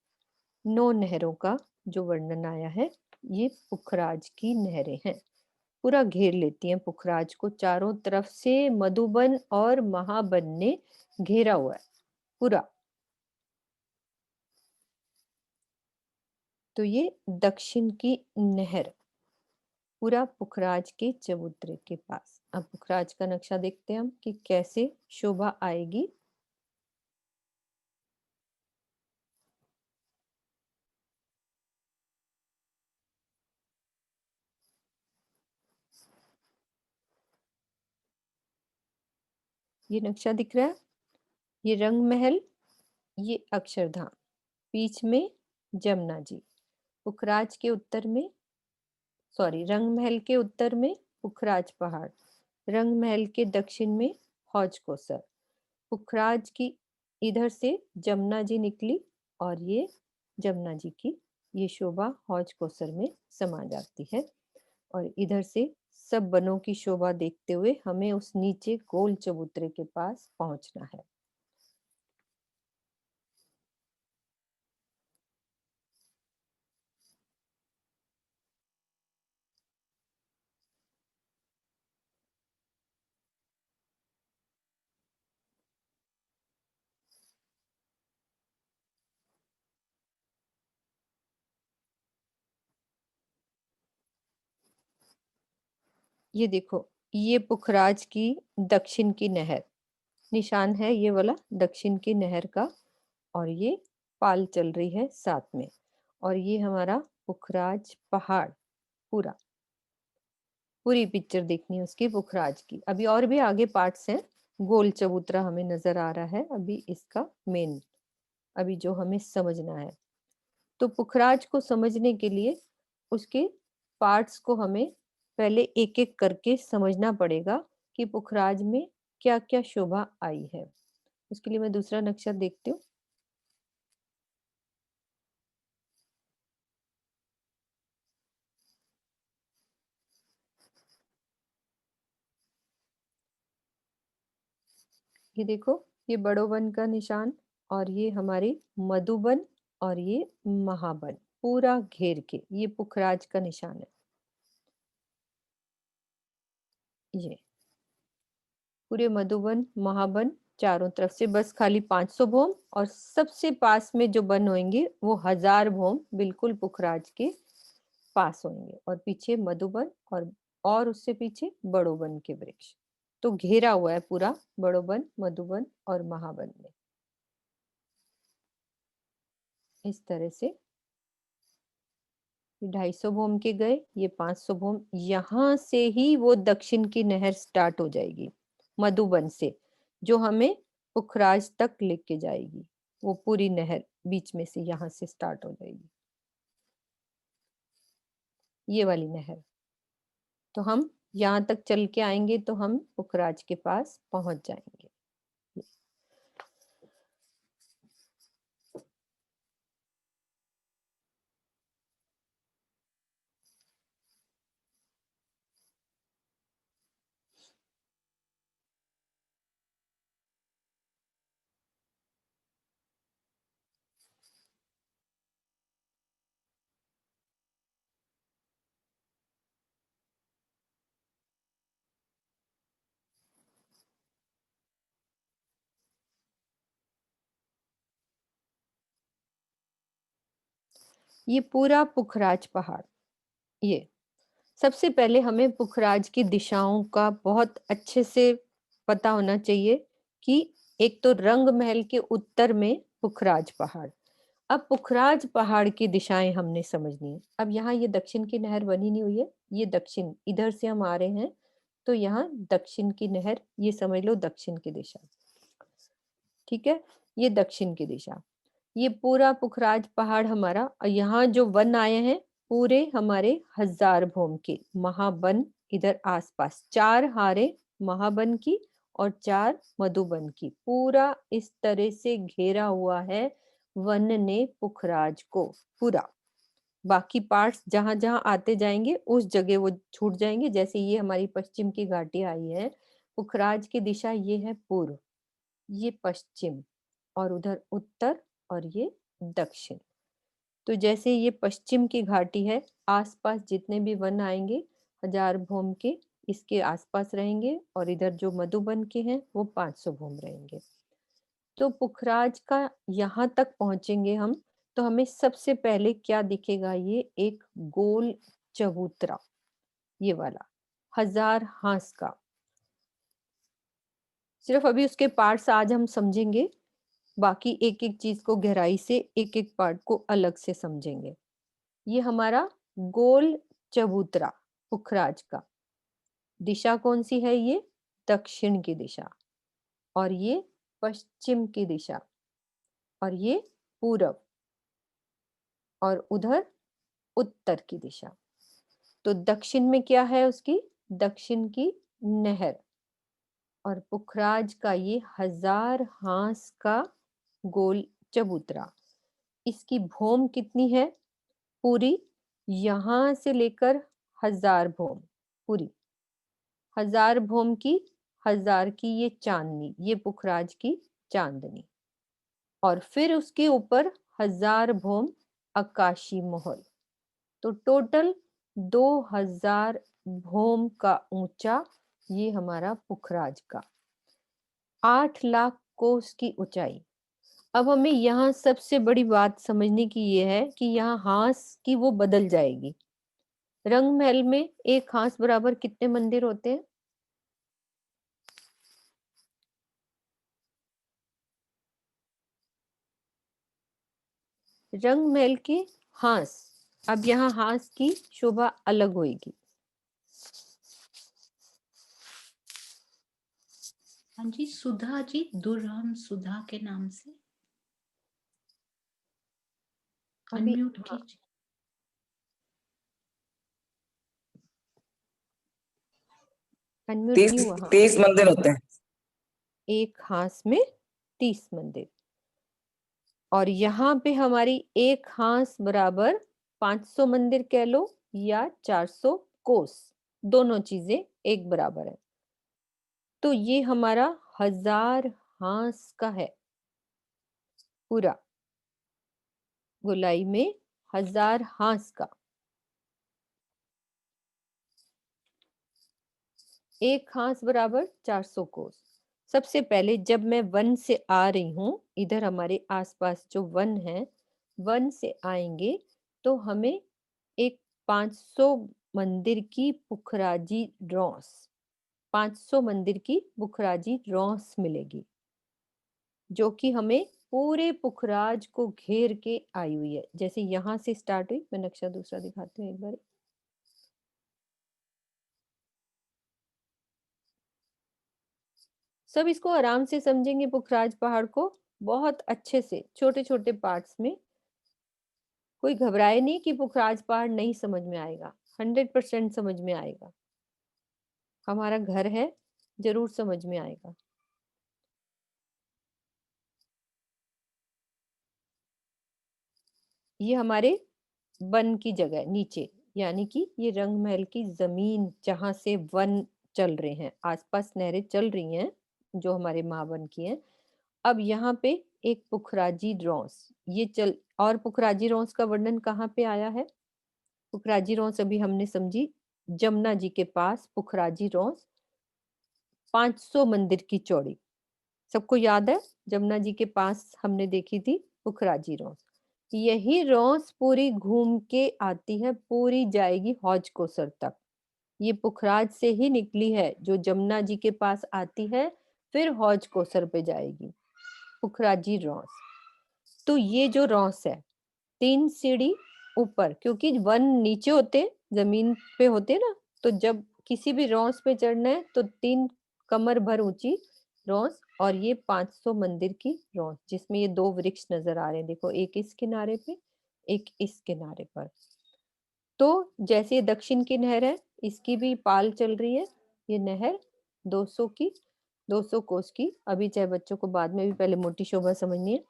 9 नहरों का जो वर्णन आया है, ये पुखराज की नहरें हैं, पूरा घेर लेती हैं पुखराज को। चारों तरफ से मधुबन और महाबन ने घेरा हुआ है पूरा। तो ये दक्षिण की नहर पूरा पुखराज के चबूतरे के पास। अब पुखराज का नक्शा देखते हैं हम कि कैसे शोभा आएगी। ये नक्शा दिख रहा है, ये रंग महल, ये अक्षरधाम, बीच में जमुना जी। पुखराज के उत्तर में, सॉरी, रंग महल के उत्तर में पुखराज पहाड़, रंग महल के दक्षिण में हौज कोसर। पुखराज की इधर से जमुना जी निकली, और ये जमुना जी की ये शोभा हौज कोसर में समा जाती है। और इधर से सब बनों की शोभा देखते हुए हमें उस नीचे गोल चबूतरे के पास पहुंचना है। ये देखो, ये पुखराज की दक्षिण की नहर, निशान है ये वाला दक्षिण की नहर का, और ये पाल चल रही है साथ में। और ये हमारा पुखराज पहाड़, पूरा पूरी पिक्चर देखनी है उसकी पुखराज की। अभी और भी आगे पार्ट्स हैं, गोल चबूतरा हमें नजर आ रहा है अभी इसका मेन, अभी जो हमें समझना है। तो पुखराज को समझने के लिए उसके पार्ट्स को हमें पहले एक एक करके समझना पड़ेगा कि पुखराज में क्या क्या शोभा आई है। उसके लिए मैं दूसरा नक्शा देखती हूँ। ये देखो, ये बड़ोबन का निशान, और ये हमारी मधुबन, और ये महाबन पूरा घेर के, ये पुखराज का निशान है। ये पूरे मधुबन महाबन चारों तरफ से बस खाली 500 भोम, और सबसे पास में जो वन होंगे वो 1000 भोम बिल्कुल पुखराज के पास होंगे, और पीछे मधुबन, और उससे पीछे बड़ोबन के वृक्ष। तो घेरा हुआ है पूरा बड़ोबन, मधुबन और महाबन में। इस तरह से 250 भोम के गए, ये 500 भोम, यहां से ही वो दक्षिण की नहर स्टार्ट हो जाएगी मधुबन से, जो हमें पुखराज तक लेके जाएगी। वो पूरी नहर बीच में से यहां से स्टार्ट हो जाएगी, ये वाली नहर। तो हम यहाँ तक चल के आएंगे तो हम पुखराज के पास पहुंच जाएंगे। ये पूरा पुखराज पहाड़, ये सबसे पहले हमें पुखराज की दिशाओं का बहुत अच्छे से पता होना चाहिए कि एक तो रंग महल के उत्तर में पुखराज पहाड़, अब पुखराज पहाड़ की दिशाएं हमने समझनी है। अब यहाँ ये दक्षिण की नहर बनी नहीं हुई है, ये दक्षिण, इधर से हम आ रहे हैं तो यहाँ दक्षिण की नहर, ये समझ लो दक्षिण की दिशा, ठीक है, ये दक्षिण की दिशा। ये पूरा पुखराज पहाड़ हमारा, और यहाँ जो वन आए हैं पूरे हमारे 1000 भोम के महावन, इधर आसपास 4 हारे महावन की और 4 मधुबन की, पूरा इस तरह से घेरा हुआ है वन ने पुखराज को पूरा। बाकी पार्ट्स जहां जहां आते जाएंगे उस जगह वो छूट जाएंगे। जैसे ये हमारी पश्चिम की घाटी आई है, पुखराज की दिशा ये है पूर्व, ये पश्चिम, और उधर उत्तर, और ये दक्षिण। तो जैसे ये पश्चिम की घाटी है, आसपास जितने भी वन आएंगे 1000 भोम के इसके आसपास रहेंगे, और इधर जो मधुबन के हैं वो 500 भोम रहेंगे। तो पुखराज का यहाँ तक पहुंचेंगे हम, तो हमें सबसे पहले क्या दिखेगा, ये एक गोल चबूतरा, ये वाला 1000 हांस का। सिर्फ अभी उसके पार्ट्स आज हम समझेंगे, बाकी एक एक चीज को गहराई से, एक एक पार्ट को अलग से समझेंगे। ये हमारा गोल चबूतरा पुखराज का, दिशा कौन सी है, ये दक्षिण की दिशा, और ये पश्चिम की दिशा, और ये पूरब, और उधर उत्तर की दिशा। तो दक्षिण में क्या है उसकी, दक्षिण की नहर, और पुखराज का ये 1000 हांस का गोल चबूतरा। इसकी भोम कितनी है पूरी, यहां से लेकर 1000 भोम पूरी, 1000 भोम की, 1000 की ये चांदनी, ये पुखराज की चांदनी, और फिर उसके ऊपर 1000 भोम आकाशी मोहर। तो टोटल 2000 भोम का ऊंचा ये हमारा पुखराज का, 8 लाख कोस की ऊंचाई। अब हमें यहाँ सबसे बड़ी बात समझने की ये है कि यहाँ हांस की वो बदल जाएगी। रंग महल में एक हांस बराबर कितने मंदिर होते हैं, रंग महल के हांस। अब यहाँ हांस की शोभा अलग होगी। हाँ जी, सुधा जी, दुर्हम सुधा के नाम से अभी अनम्यूट हाँ, कीजिए। अनम्यूट 30 नहीं हुआ, हाँ। 30 मंदिर होते हैं। एक हांस में 30 मंदिर, और यहाँ पे हमारी एक हांस बराबर 500 मंदिर कह लो, या 400 कोस, दोनों चीजें एक बराबर है। तो ये हमारा 1000 हांस का है पूरा, गोलाई में 1000 हांस का। एक हांस बराबर 400 कोस। सबसे पहले जब मैं वन से आ रही हूं, इधर हमारे आसपास जो वन है, वन से आएंगे तो हमें एक 500 मंदिर की पुखराजी रौस, 500 मंदिर की पुखराजी रौस मिलेगी, जो कि हमें पूरे पुखराज को घेर के आई हुई है। जैसे यहाँ से स्टार्ट हुई, मैं नक्शा दूसरा दिखाती हूँ एक बार। सब इसको आराम से समझेंगे, पुखराज पहाड़ को बहुत अच्छे से, छोटे छोटे पार्ट्स में। कोई घबराए नहीं कि पुखराज पहाड़ नहीं समझ में आएगा, 100% समझ में आएगा। हमारा घर है, जरूर समझ में आएगा। ये हमारे वन की जगह नीचे, यानी कि ये रंग महल की जमीन जहां से वन चल रहे हैं, आसपास नहरें चल रही हैं जो हमारे महावन की हैं। अब यहाँ पे एक पुखराजी रौस ये चल, और पुखराजी रौस का वर्णन कहाँ पे आया है, पुखराजी रौस अभी हमने समझी, जमुना जी के पास पुखराजी रौस 500 मंदिर की चौड़ी। सबको याद है, जमुना जी के पास हमने देखी थी पुखराजी रौस। यही रौस पूरी घूम के आती है, पूरी जाएगी हौज कोसर तक। ये पुखराज से ही निकली है, जो जमुना जी के पास आती है, फिर हौज कोसर पे जाएगी, पुखराजी रौस। तो ये जो रॉस है 3 सीढ़ी ऊपर, क्योंकि 1 नीचे होते जमीन पे होते ना, तो जब किसी भी रॉस पे चढ़ना है तो 3 कमर भर ऊंची रॉस, और ये 500 मंदिर की रॉस, जिसमें ये 2 वृक्ष नजर आ रहे हैं। देखो, एक इस किनारे पे, एक इस किनारे पर। तो जैसे ये दक्षिण की नहर है, इसकी भी पाल चल रही है ये नहर 200 कोस की। अभी चाहे बच्चों को बाद में भी, पहले मोटी शोभा समझनी है।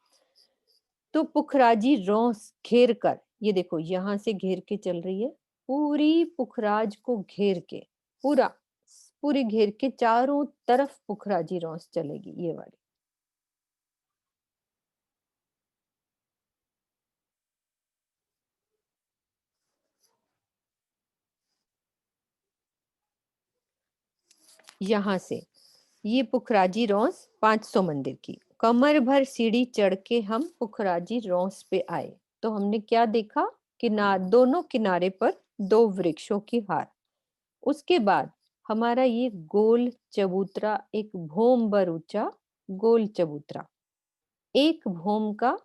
तो पुखराजी रॉस घेर कर, ये देखो यहां से घेर के चल रही है, पूरी पुखराज को घेर के, पूरी घेर के चारों तरफ पुखराजी रॉस चलेगी, ये वाली। यहां से ये पुखराजी रॉस 500 मंदिर की, कमर भर सीढ़ी चढ़ के हम पुखराजी रॉस पे आए, तो हमने क्या देखा, दोनों किनारे पर 2 वृक्षों की हार। उसके बाद हमारा ये गोल चबूतरा, एक भोम भर ऊंचा गोल चबूतरा, एक भोम का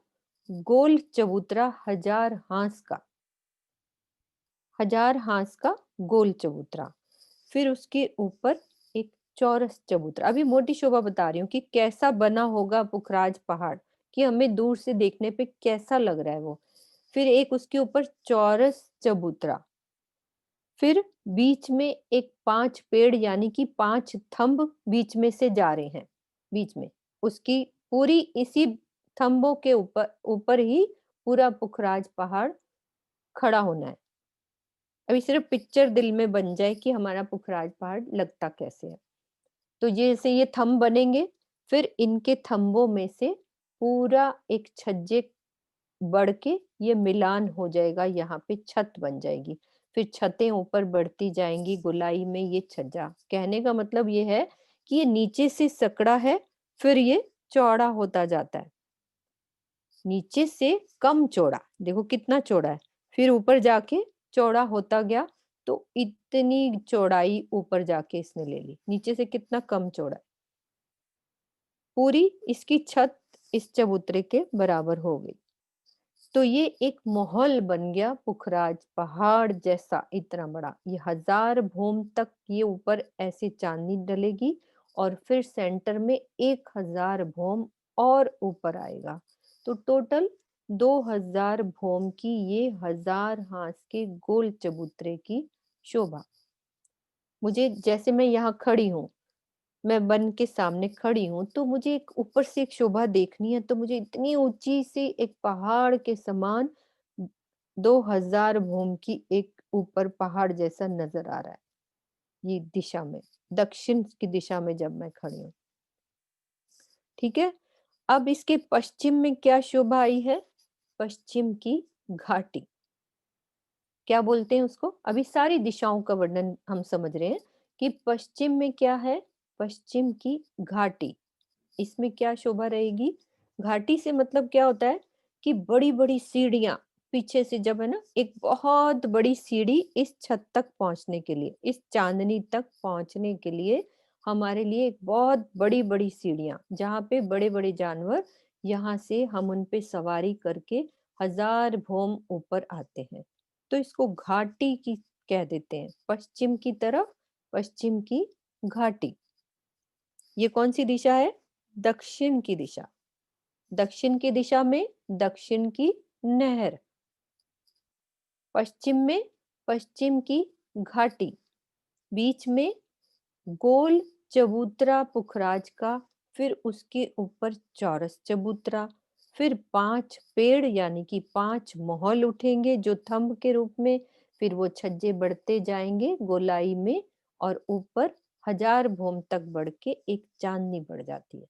गोल चबूतरा, 1000 हांस का गोल चबूतरा। फिर उसके ऊपर एक चौरस चबूतरा। अभी मोटी शोभा बता रही हूँ कि कैसा बना होगा पुखराज पहाड़, कि हमें दूर से देखने पे कैसा लग रहा है वो। फिर एक उसके ऊपर चौरस चबूतरा, फिर बीच में एक 5 पेड़ यानी कि 5 थंब बीच में से जा रहे हैं, बीच में उसकी पूरी इसी थंबों के ऊपर ही पूरा पुखराज पहाड़ खड़ा होना है। अभी सिर्फ पिक्चर दिल में बन जाए कि हमारा पुखराज पहाड़ लगता कैसे है। तो जैसे ये थंब बनेंगे, फिर इनके थंबों में से पूरा एक छज्जे बढ़ के ये मिलान हो जाएगा, यहाँ पे छत बन जाएगी। फिर छतें ऊपर बढ़ती जाएंगी, गोलाई में ये छज्जा। कहने का मतलब ये है कि ये नीचे से सकड़ा है, फिर ये चौड़ा होता जाता है, नीचे से कम चौड़ा, देखो कितना चौड़ा है, फिर ऊपर जाके चौड़ा होता गया। तो इतनी चौड़ाई ऊपर जाके इसने ले ली, नीचे से कितना कम चौड़ा है। पूरी इसकी छत इस चबूतरे के बराबर हो गई। तो ये एक माहौल बन गया पुखराज पहाड़ जैसा, इतना बड़ा। ये 1000 भूम तक ये ऊपर ऐसे चांदनी डलेगी, और फिर सेंटर में 1000 भूम और ऊपर आएगा। तो टोटल 2000 भूम की ये 1000 हांस के गोल चबूतरे की शोभा। मुझे, जैसे मैं यहाँ खड़ी हूँ, मैं बन के सामने खड़ी हूँ, तो मुझे एक ऊपर से एक शोभा देखनी है, तो मुझे इतनी ऊंची सी एक पहाड़ के समान 2000 भूम की एक ऊपर पहाड़ जैसा नजर आ रहा है, ये दिशा में, दक्षिण की दिशा में जब मैं खड़ी हूँ। ठीक है। अब इसके पश्चिम में क्या शोभा आई है, पश्चिम की घाटी। क्या बोलते हैं उसको, अभी सारी दिशाओं का वर्णन हम समझ रहे हैं कि पश्चिम में क्या है, पश्चिम की घाटी। इसमें क्या शोभा रहेगी, घाटी से मतलब क्या होता है कि बड़ी बड़ी सीढ़ियां, पीछे से जब है ना, एक बहुत बड़ी सीढ़ी इस छत तक पहुंचने के लिए, इस चांदनी तक पहुंचने के लिए हमारे लिए एक बहुत बड़ी बड़ी सीढ़ियां, जहाँ पे बड़े बड़े जानवर, यहाँ से हम उन पे सवारी करके 1000 भोम ऊपर आते हैं। तो इसको घाटी की कह देते हैं, पश्चिम की तरफ, पश्चिम की घाटी। ये कौन सी दिशा है, दक्षिण की दिशा। दक्षिण की दिशा में दक्षिण की नहर, पश्चिम में पश्चिम की घाटी, बीच में गोल चबूतरा पुखराज का, फिर उसके ऊपर चौरस चबूतरा, फिर 5 पेड़ यानी कि 5 महल उठेंगे जो थंब के रूप में, फिर वो छज्जे बढ़ते जाएंगे गोलाई में, और ऊपर 1000 भूम तक बढ़ के एक चांदनी बढ़ जाती है।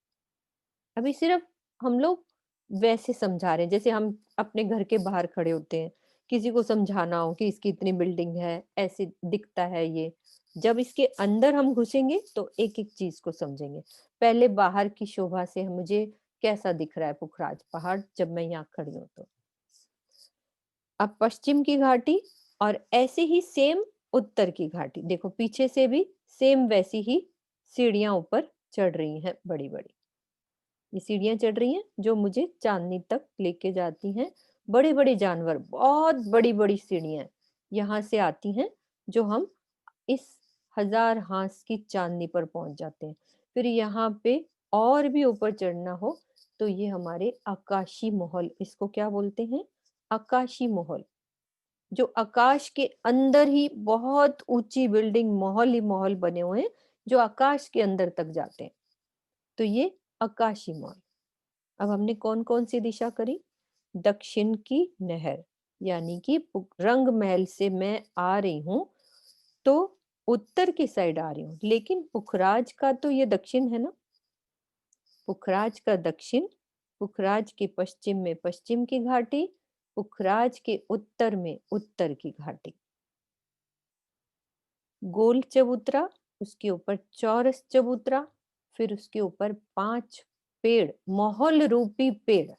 अभी सिर्फ हम लोग वैसे समझा रहे हैं जैसे हम अपने घर के बाहर खड़े होते हैं, किसी को समझाना हो कि इसकी इतनी बिल्डिंग है, ऐसे दिखता है ये। जब इसके अंदर हम घुसेंगे तो एक एक चीज को समझेंगे। पहले बाहर की शोभा से मुझे कैसा दिख रहा है पुखराज पहाड़ जब मैं यहाँ खड़ी हूँ। तो अब पश्चिम की घाटी, और ऐसे ही सेम उत्तर की घाटी, देखो पीछे से भी सेम वैसी ही सीढ़ियां ऊपर चढ़ रही हैं बड़ी बड़ी। ये सीढ़ियां चढ़ रही हैं जो मुझे चांदनी तक लेके जाती हैं। बड़े बड़े जानवर, बहुत बड़ी बड़ी सीढ़ियां यहाँ से आती हैं जो हम इस 1000 हांस की चांदनी पर पहुंच जाते हैं। फिर यहाँ पे और भी ऊपर चढ़ना हो तो ये हमारे आकाशी महल, इसको क्या बोलते हैं? आकाशी महल। जो आकाश के अंदर ही बहुत ऊंची बिल्डिंग, महल ही महल बने हुए हैं जो आकाश के अंदर तक जाते हैं, तो ये आकाशी महल। अब हमने कौन कौन सी दिशा करी? दक्षिण की नहर, यानी कि रंग महल से मैं आ रही हूं तो उत्तर की साइड आ रही हूँ, लेकिन पुखराज का तो ये दक्षिण है ना, पुखराज का दक्षिण, पुखराज के पश्चिम में पश्चिम की घाटी, पुखराज के उत्तर में उत्तर की घाटी। गोल चबूतरा, उसके ऊपर चौरस चबूतरा, फिर उसके ऊपर 5 पेड़, महल रूपी पेड़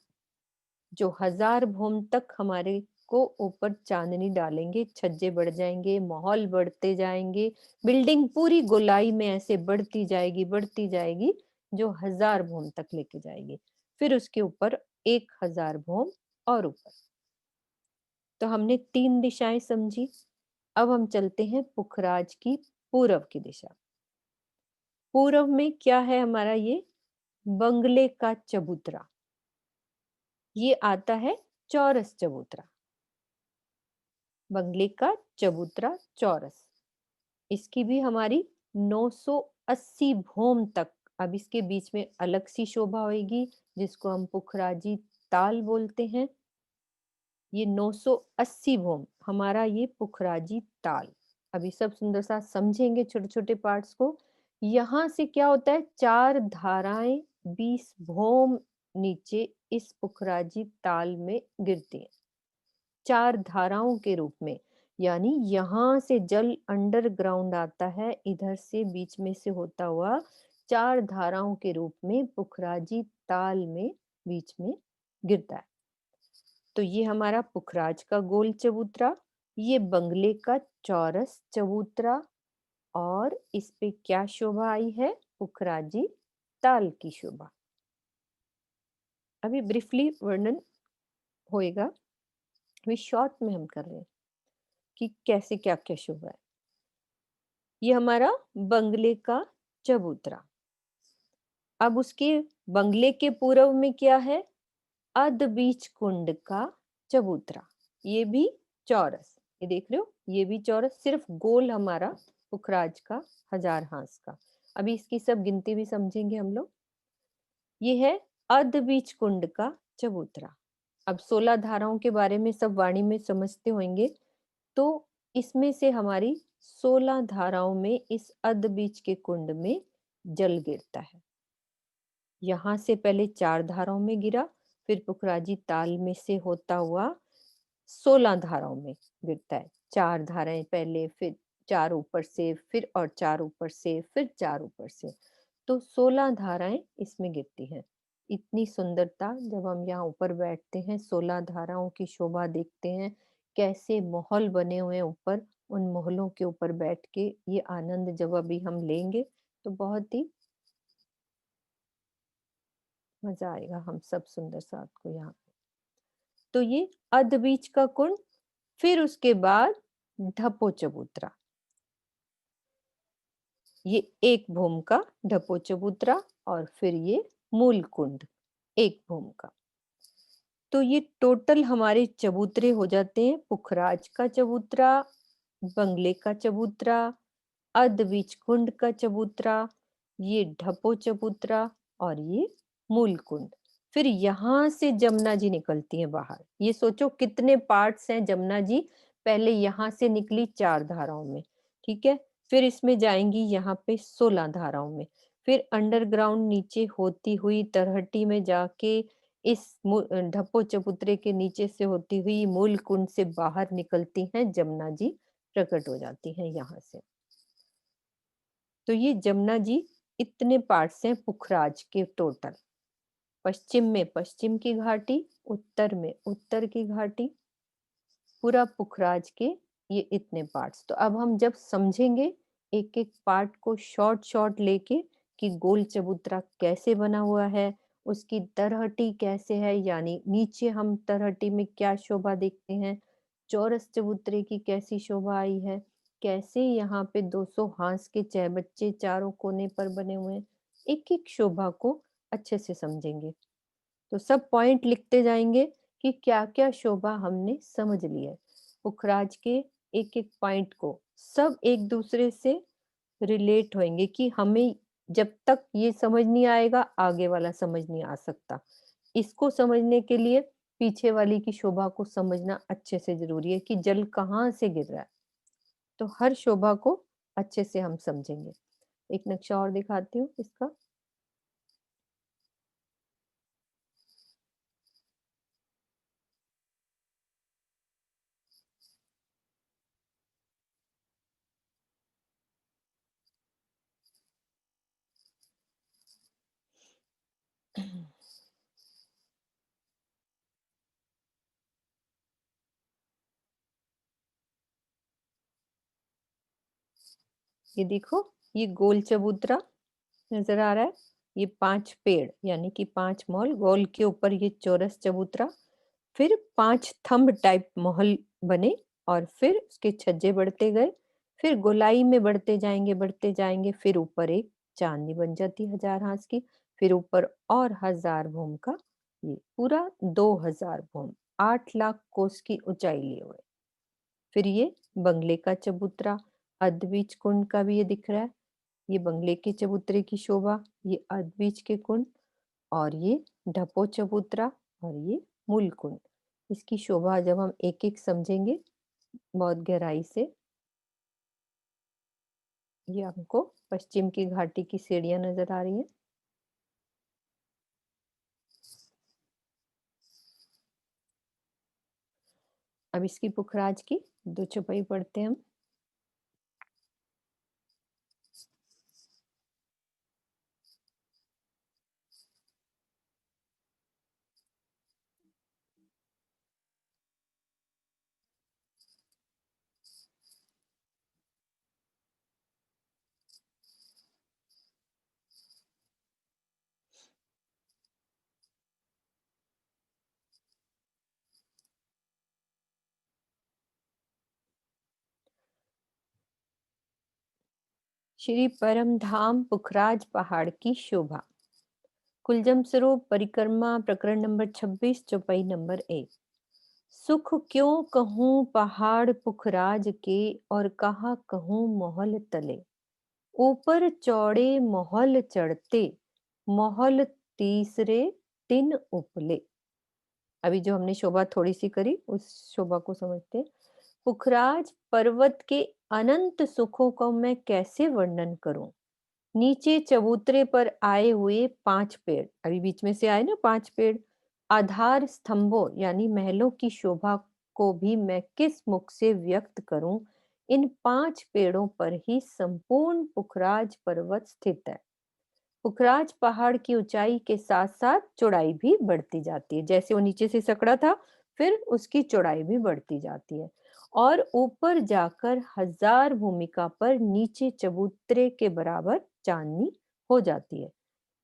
जो 1000 भूम तक हमारे को ऊपर चांदनी डालेंगे, छज्जे बढ़ जाएंगे, महल बढ़ते जाएंगे, बिल्डिंग पूरी गोलाई में ऐसे बढ़ती जाएगी जो 1000 भूम तक लेके जाएगी। फिर उसके ऊपर 1000 भूम और ऊपर। तो हमने 3 दिशाएं समझी। अब हम चलते हैं पुखराज की पूर्व की दिशा। पूर्व में क्या है हमारा? ये बंगले का चबूतरा, ये आता है चौरस चबूतरा, बंगले का चबूतरा चौरस। इसकी भी हमारी 980 भूम तक, अब इसके बीच में अलग सी शोभा होगी जिसको हम पुखराजी ताल बोलते हैं। ये 980 भूम हमारा ये पुखराजी ताल। अभी सब सुंदर सा समझेंगे छोटे छोटे पार्ट्स को। यहाँ से क्या होता है, 4 धाराएं 20 भूम नीचे इस पुखराजी ताल में गिरती हैं, 4 धाराओं के रूप में। यानी यहाँ से जल अंडरग्राउंड आता है, इधर से बीच में से होता हुआ 4 धाराओं के रूप में पुखराजी ताल में बीच में गिरता है। तो ये हमारा पुखराज का गोल चबूतरा, ये बंगले का चौरस चबूतरा, और इस पे क्या शोभा आई है? पुखराजी ताल की शोभा। अभी ब्रीफली वर्णन होएगा, अभी शॉर्ट में हम कर रहे हैं कि कैसे क्या क्या शोभा है। ये हमारा बंगले का चबूतरा। अब उसके बंगले के पूर्व में क्या है? अध बीच कुंड का चबूतरा, ये भी चौरस। ये देख रहे हो, ये भी चौरस, सिर्फ गोल हमारा पुखराज का 1000 हांस का। अभी इसकी सब गिनती भी समझेंगे हम लोग। ये है अध बीच कुंड का चबूतरा। अब 16 धाराओं के बारे में सब वाणी में समझते होंगे, तो इसमें से हमारी 16 धाराओं में इस अध बीच के कुंड में जल गिरता है। यहाँ से पहले 4 धाराओं में गिरा, फिर पुखराजी ताल में से होता हुआ 16 धाराओं में गिरता है। 4 धाराएं पहले, फिर 4 ऊपर से, फिर और 4 ऊपर से, फिर 4 ऊपर से, तो 16 धाराएं इसमें गिरती हैं। इतनी सुंदरता, जब हम यहाँ ऊपर बैठते हैं, 16 धाराओं की शोभा देखते हैं, कैसे महल बने हुए हैं ऊपर, उन महलों के ऊपर बैठ के ये आनंद जब अभी हम लेंगे तो बहुत ही मजा आएगा हम सब सुंदर साथ को यहाँ पे। तो ये अध बीच का कुंड, फिर उसके बाद ढपो चबूतरा, ये 1 भूम का ढपो चबूतरा, और फिर ये मूल कुंड 1 भूम का। तो ये टोटल हमारे चबूतरे हो जाते हैं पुखराज का चबूतरा, बंगले का चबूतरा, अध बीच कुंड का चबूतरा, ये ढपो चबूतरा, और ये मूल कुंड। फिर यहाँ से जमुना जी निकलती है बाहर। ये सोचो कितने पार्ट्स हैं जमुना जी। पहले यहाँ से निकली 4 धाराओं में, ठीक है, फिर इसमें जाएंगी यहाँ पे 16 धाराओं में, फिर अंडरग्राउंड नीचे होती हुई तरहटी में जाके इस ढपो चबूतरे के नीचे से होती हुई मूल कुंड से बाहर निकलती हैं जमुना जी, प्रकट हो जाती हैं यहाँ से। तो ये जमुना जी इतने पार्ट्स हैं पुखराज के टोटल। पश्चिम में पश्चिम की घाटी, उत्तर में उत्तर की घाटी, पूरा पुखराज के ये इतने पार्ट्स। तो अब हम जब समझेंगे एक एक पार्ट को शॉर्ट शॉर्ट लेके कि गोल चबूतरा कैसे बना हुआ है, उसकी तरहटी कैसे है, यानी नीचे हम तरहटी में क्या शोभा देखते हैं, चौरस चबूतरे की कैसी शोभा आई है, कैसे यहाँ पे 200 हांस के चहबच्चे चारों कोने पर बने हुए हैं, एक एक शोभा को अच्छे से समझेंगे। तो सब पॉइंट लिखते जाएंगे कि क्या क्या शोभा हमने समझ ली है। पुखराज के एक एक पॉइंट को सब एक दूसरे से रिलेट होंगे कि हमें जब तक ये समझ नहीं आएगा आगे वाला समझ नहीं आ सकता। इसको समझने के लिए पीछे वाली की शोभा को समझना अच्छे से जरूरी है कि जल कहाँ से गिर रहा है। तो हर शोभा को अच्छे से हम समझेंगे। एक नक्शा और दिखाती हूँ इसका। ये देखो, ये गोल चबूतरा नजर आ रहा है, ये 5 पेड़ यानी कि 5 महल, गोल के ऊपर ये चौरस चबूतरा, फिर 5 थंब टाइप महल बने और फिर उसके छज्जे बढ़ते गए, फिर गोलाई में बढ़ते जाएंगे, फिर ऊपर एक चांदनी बन जाती 1000 हांस की, फिर ऊपर और 1000 भूम का, ये पूरा 2000 भूम, 8 लाख कोस की ऊंचाई लिए हुए। फिर ये बंगले का चबूतरा, अदबीज कुंड का भी ये दिख रहा है, ये बंगले के चबूतरे की शोभा, ये अदबीज के कुंड, और ये ढपो चबूतरा, और ये मूल कुंड। इसकी शोभा जब हम एक एक समझेंगे बहुत गहराई से। ये हमको पश्चिम की घाटी की सीढ़ियां नजर आ रही हैं। अब इसकी पुखराज की 2 चौपाई पढ़ते हैं हम। श्री परमधाम पुखराज पहाड़ की शोभा। कुलजम स्वरूप परिक्रमा प्रकरण नंबर 26 चौपाई नंबर 1। सुख क्यों कहूँ पहाड़ पुखराज के, और कहा कहूँ महल तले, ऊपर चौड़े महल चढ़ते, महल तीसरे 3 उपले। अभी जो हमने शोभा थोड़ी सी करी उस शोभा को समझते हैं। पुखराज पर्वत के अनंत सुखों को मैं कैसे वर्णन करूं। नीचे चबूतरे पर आए हुए 5 पेड़, अभी बीच में से आए ना 5 पेड़, आधार स्तंभों यानी महलों की शोभा को भी मैं किस मुख से व्यक्त करूं। इन 5 पेड़ों पर ही संपूर्ण पुखराज पर्वत स्थित है। पुखराज पहाड़ की ऊंचाई के साथ साथ चौड़ाई भी बढ़ती जाती है, जैसे वो नीचे से सकड़ा था फिर उसकी चौड़ाई भी बढ़ती जाती है, और ऊपर जाकर 1000 भूमिका पर नीचे चबूतरे के बराबर चांदनी हो जाती है।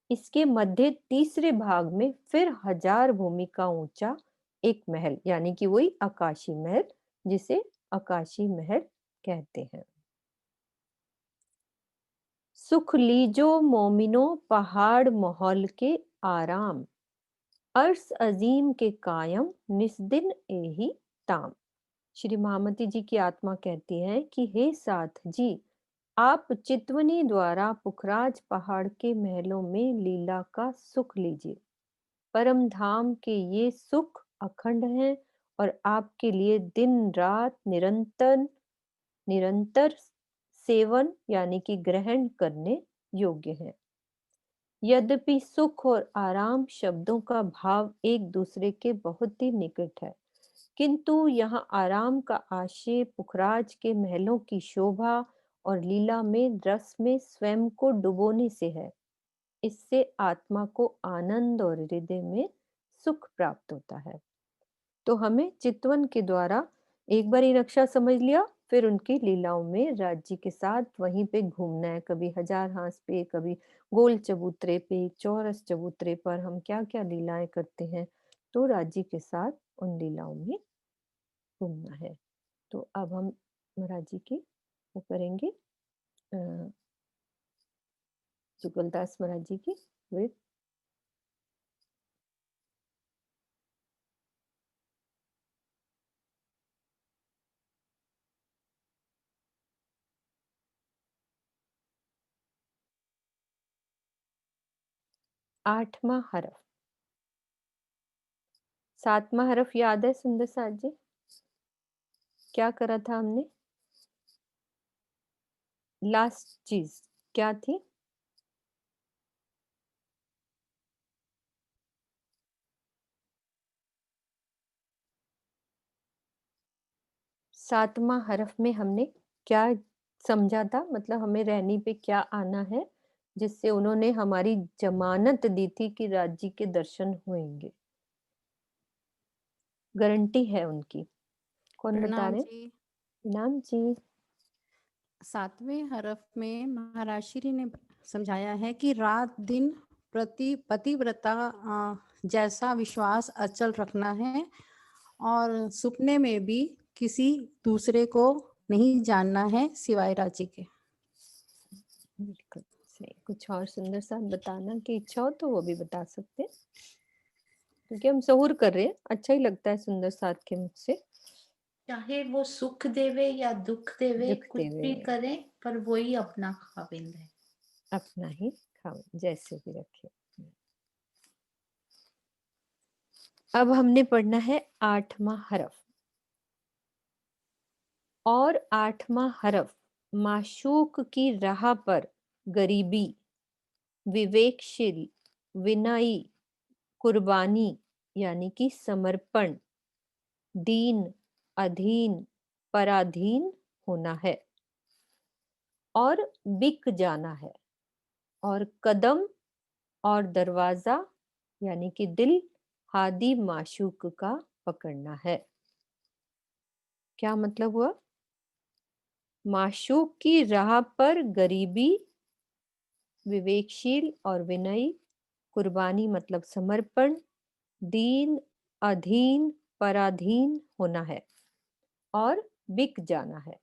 इसके मध्य तीसरे भाग में फिर 1000 भूमिका ऊंचा एक महल यानी कि वही आकाशी महल, जिसे आकाशी महल कहते हैं। सुख लीजो मोमिनो पहाड़ महल के आराम, अर्श अजीम के कायम निस्दिन एही ताम। श्री महामती जी की आत्मा कहती है कि हे साथ जी, आप चितवनी द्वारा पुखराज पहाड़ के महलों में लीला का सुख लीजिए। परम धाम के ये सुख अखंड हैं और आपके लिए दिन रात निरंतर निरंतर सेवन यानी कि ग्रहण करने योग्य है। यद्यपि सुख और आराम शब्दों का भाव एक दूसरे के बहुत ही निकट है, किंतु यहाँ आराम का आशय पुखराज के महलों की शोभा और लीला में रस में स्वयं को डुबोने से है। इससे आत्मा को आनंद और हृदय में सुख प्राप्त होता है। तो हमें चितवन के द्वारा एक बार ये नक्शा समझ लिया, फिर उनकी लीलाओं में राज्य के साथ वहीं पे घूमना है, कभी हजार हांस पे, कभी गोल चबूतरे पे, चौरस चबूतरे पर हम क्या क्या लीलाएं करते हैं, तो राज्य के साथ उन लीलाओं में घूमना है। तो अब हम महाराज जी की वो करेंगे जुगलदास महाराज जी की विद 8वां हरफ। 7वां हरफ याद है सुंदर साथ जी? क्या करा था हमने? लास्ट चीज क्या थी? सातवां हरफ में हमने क्या समझा था, मतलब हमें रहनी पे क्या आना है, जिससे उन्होंने हमारी जमानत दी थी कि राज्य के दर्शन होंगे, गारंटी है उनकी। कौन बता प्रणाम रहे? जी। नाम जी। 7वें हरफ में महाराज श्री ने समझाया है कि रात दिन प्रति पतिव्रता जैसा विश्वास अचल रखना है और सपने में भी किसी दूसरे को नहीं जानना है सिवाय राज्य के। बिल्कुल सही। कुछ और सुंदर सा बताना की इच्छा हो तो वो भी बता सकते हैं, क्योंकि हम सहूर कर रहे हैं, अच्छा ही लगता है सुंदर साथ के मुख से। चाहे वो सुख देवे या दुख देवे, दुख कुछ देवे। भी करे, पर वही अपना खाविंद है। अपना ही खाओ, जैसे भी रखे। अब हमने पढ़ना है 8वां हरफ, और 8वां हरफ माशूक की राह पर गरीबी, विवेकशील, विनयी, कुर्बानी यानी कि समर्पण, दीन, अधीन, पराधीन होना है, और बिक जाना है, और कदम और दरवाजा यानी कि दिल हादी माशूक का पकड़ना है। क्या मतलब हुआ? माशूक की राह पर गरीबी, विवेकशील और विनयी, कुर्बानी मतलब समर्पण, दीन, अधीन, पराधीन होना है, और बिक जाना है,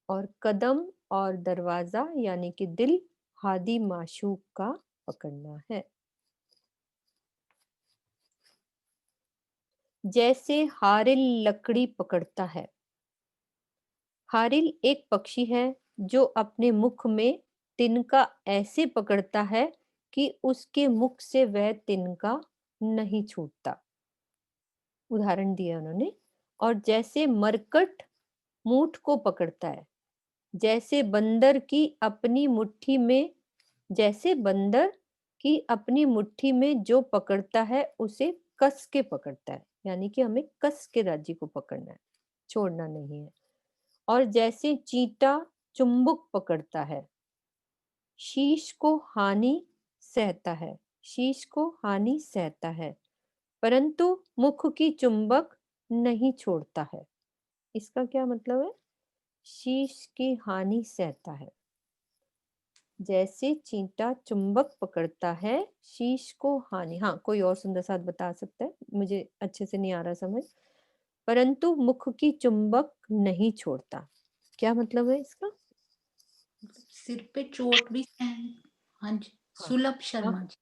और कदम और दरवाजा यानी कि दिल हादी माशूक का पकड़ना है। जैसे हारिल लकड़ी पकड़ता है। हारिल एक पक्षी है जो अपने मुख में तिनका ऐसे पकड़ता है कि उसके मुख से वह तिनका नहीं छूटता। उदाहरण दिया उन्होंने। और जैसे मरकट मूठ को पकड़ता है, जैसे बंदर की अपनी मुट्ठी में, जैसे बंदर की अपनी मुट्ठी में जो पकड़ता है उसे कस के पकड़ता है, यानी कि हमें कस के राज्य को पकड़ना है, छोड़ना नहीं है। और जैसे चींटा चुंबक पकड़ता है, शीश को हानि सहता है, शीश को हानि सहता है, परंतु मुख की चुंबक नहीं छोड़ता है। इसका क्या मतलब है? शीश की हानि सहता है, जैसे चींटा चुंबक पकड़ता है, शीश को हानि। हाँ, कोई और सुंदर साथ बता सकता है, मुझे अच्छे से नहीं आ रहा समझ। परंतु मुख की चुंबक नहीं छोड़ता, क्या मतलब है इसका? सिर पे चोट भी सहन। हाँ जी, हाँ सुलभ शर्मा जी।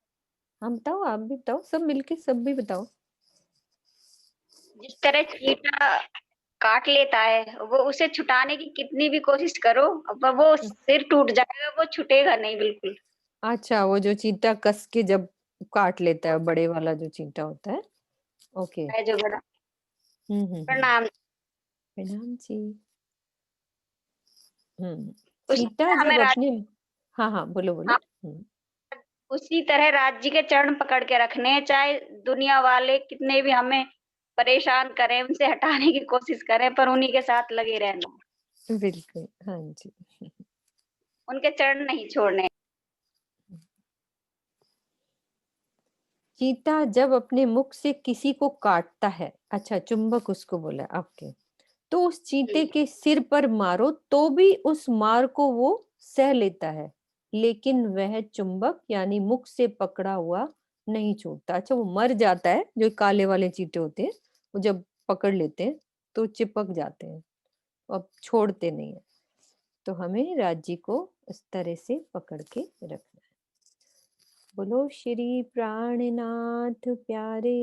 हाँ, बताओ, आप भी बताओ, सब मिलके सब भी बताओ। जिस तरह चींटा काट लेता है, वो उसे छुटाने की कितनी भी कोशिश करो, अब वो सिर टूट जाएगा, वो छूटेगा नहीं बिल्कुल। अच्छा, वो जो चींटा कस के जब काट लेता है, बड़े वाला जो चींटा होता है। ओके। है जो बड़ा। हम्म। प्रणाम। प्रणाम जी। उसी चींटा तरह हमें जब अपने, हाँ हाँ बोलो बोलो। हाँ, उसी तरह राज्य के चरण पकड़ के रखने हैं, चाहे दुनिया वाले कितने भी हमें परेशान करें, उनसे हटाने की कोशिश करें, पर उन्हीं के साथ लगे रहना, बिल्कुल, हाँ जी। उनके चरण नहीं छोड़ने। चींटा जब अपने मुख से किसी को काटता है, अच्छा चुंबक उसको बोला आपके, तो उस चींटे के सिर पर मारो तो भी उस मार को वो सह लेता है, लेकिन वह चुंबक यानी मुख से पकड़ा हुआ नहीं छूटता। अच्छा, वो मर जाता है, जो काले वाले चींटे होते हैं वो जब पकड़ लेते हैं तो चिपक जाते हैं, अब छोड़ते नहीं है। तो हमें राज्य को इस तरह से पकड़ के रखना है। बोलो श्री प्राणनाथ प्यारे।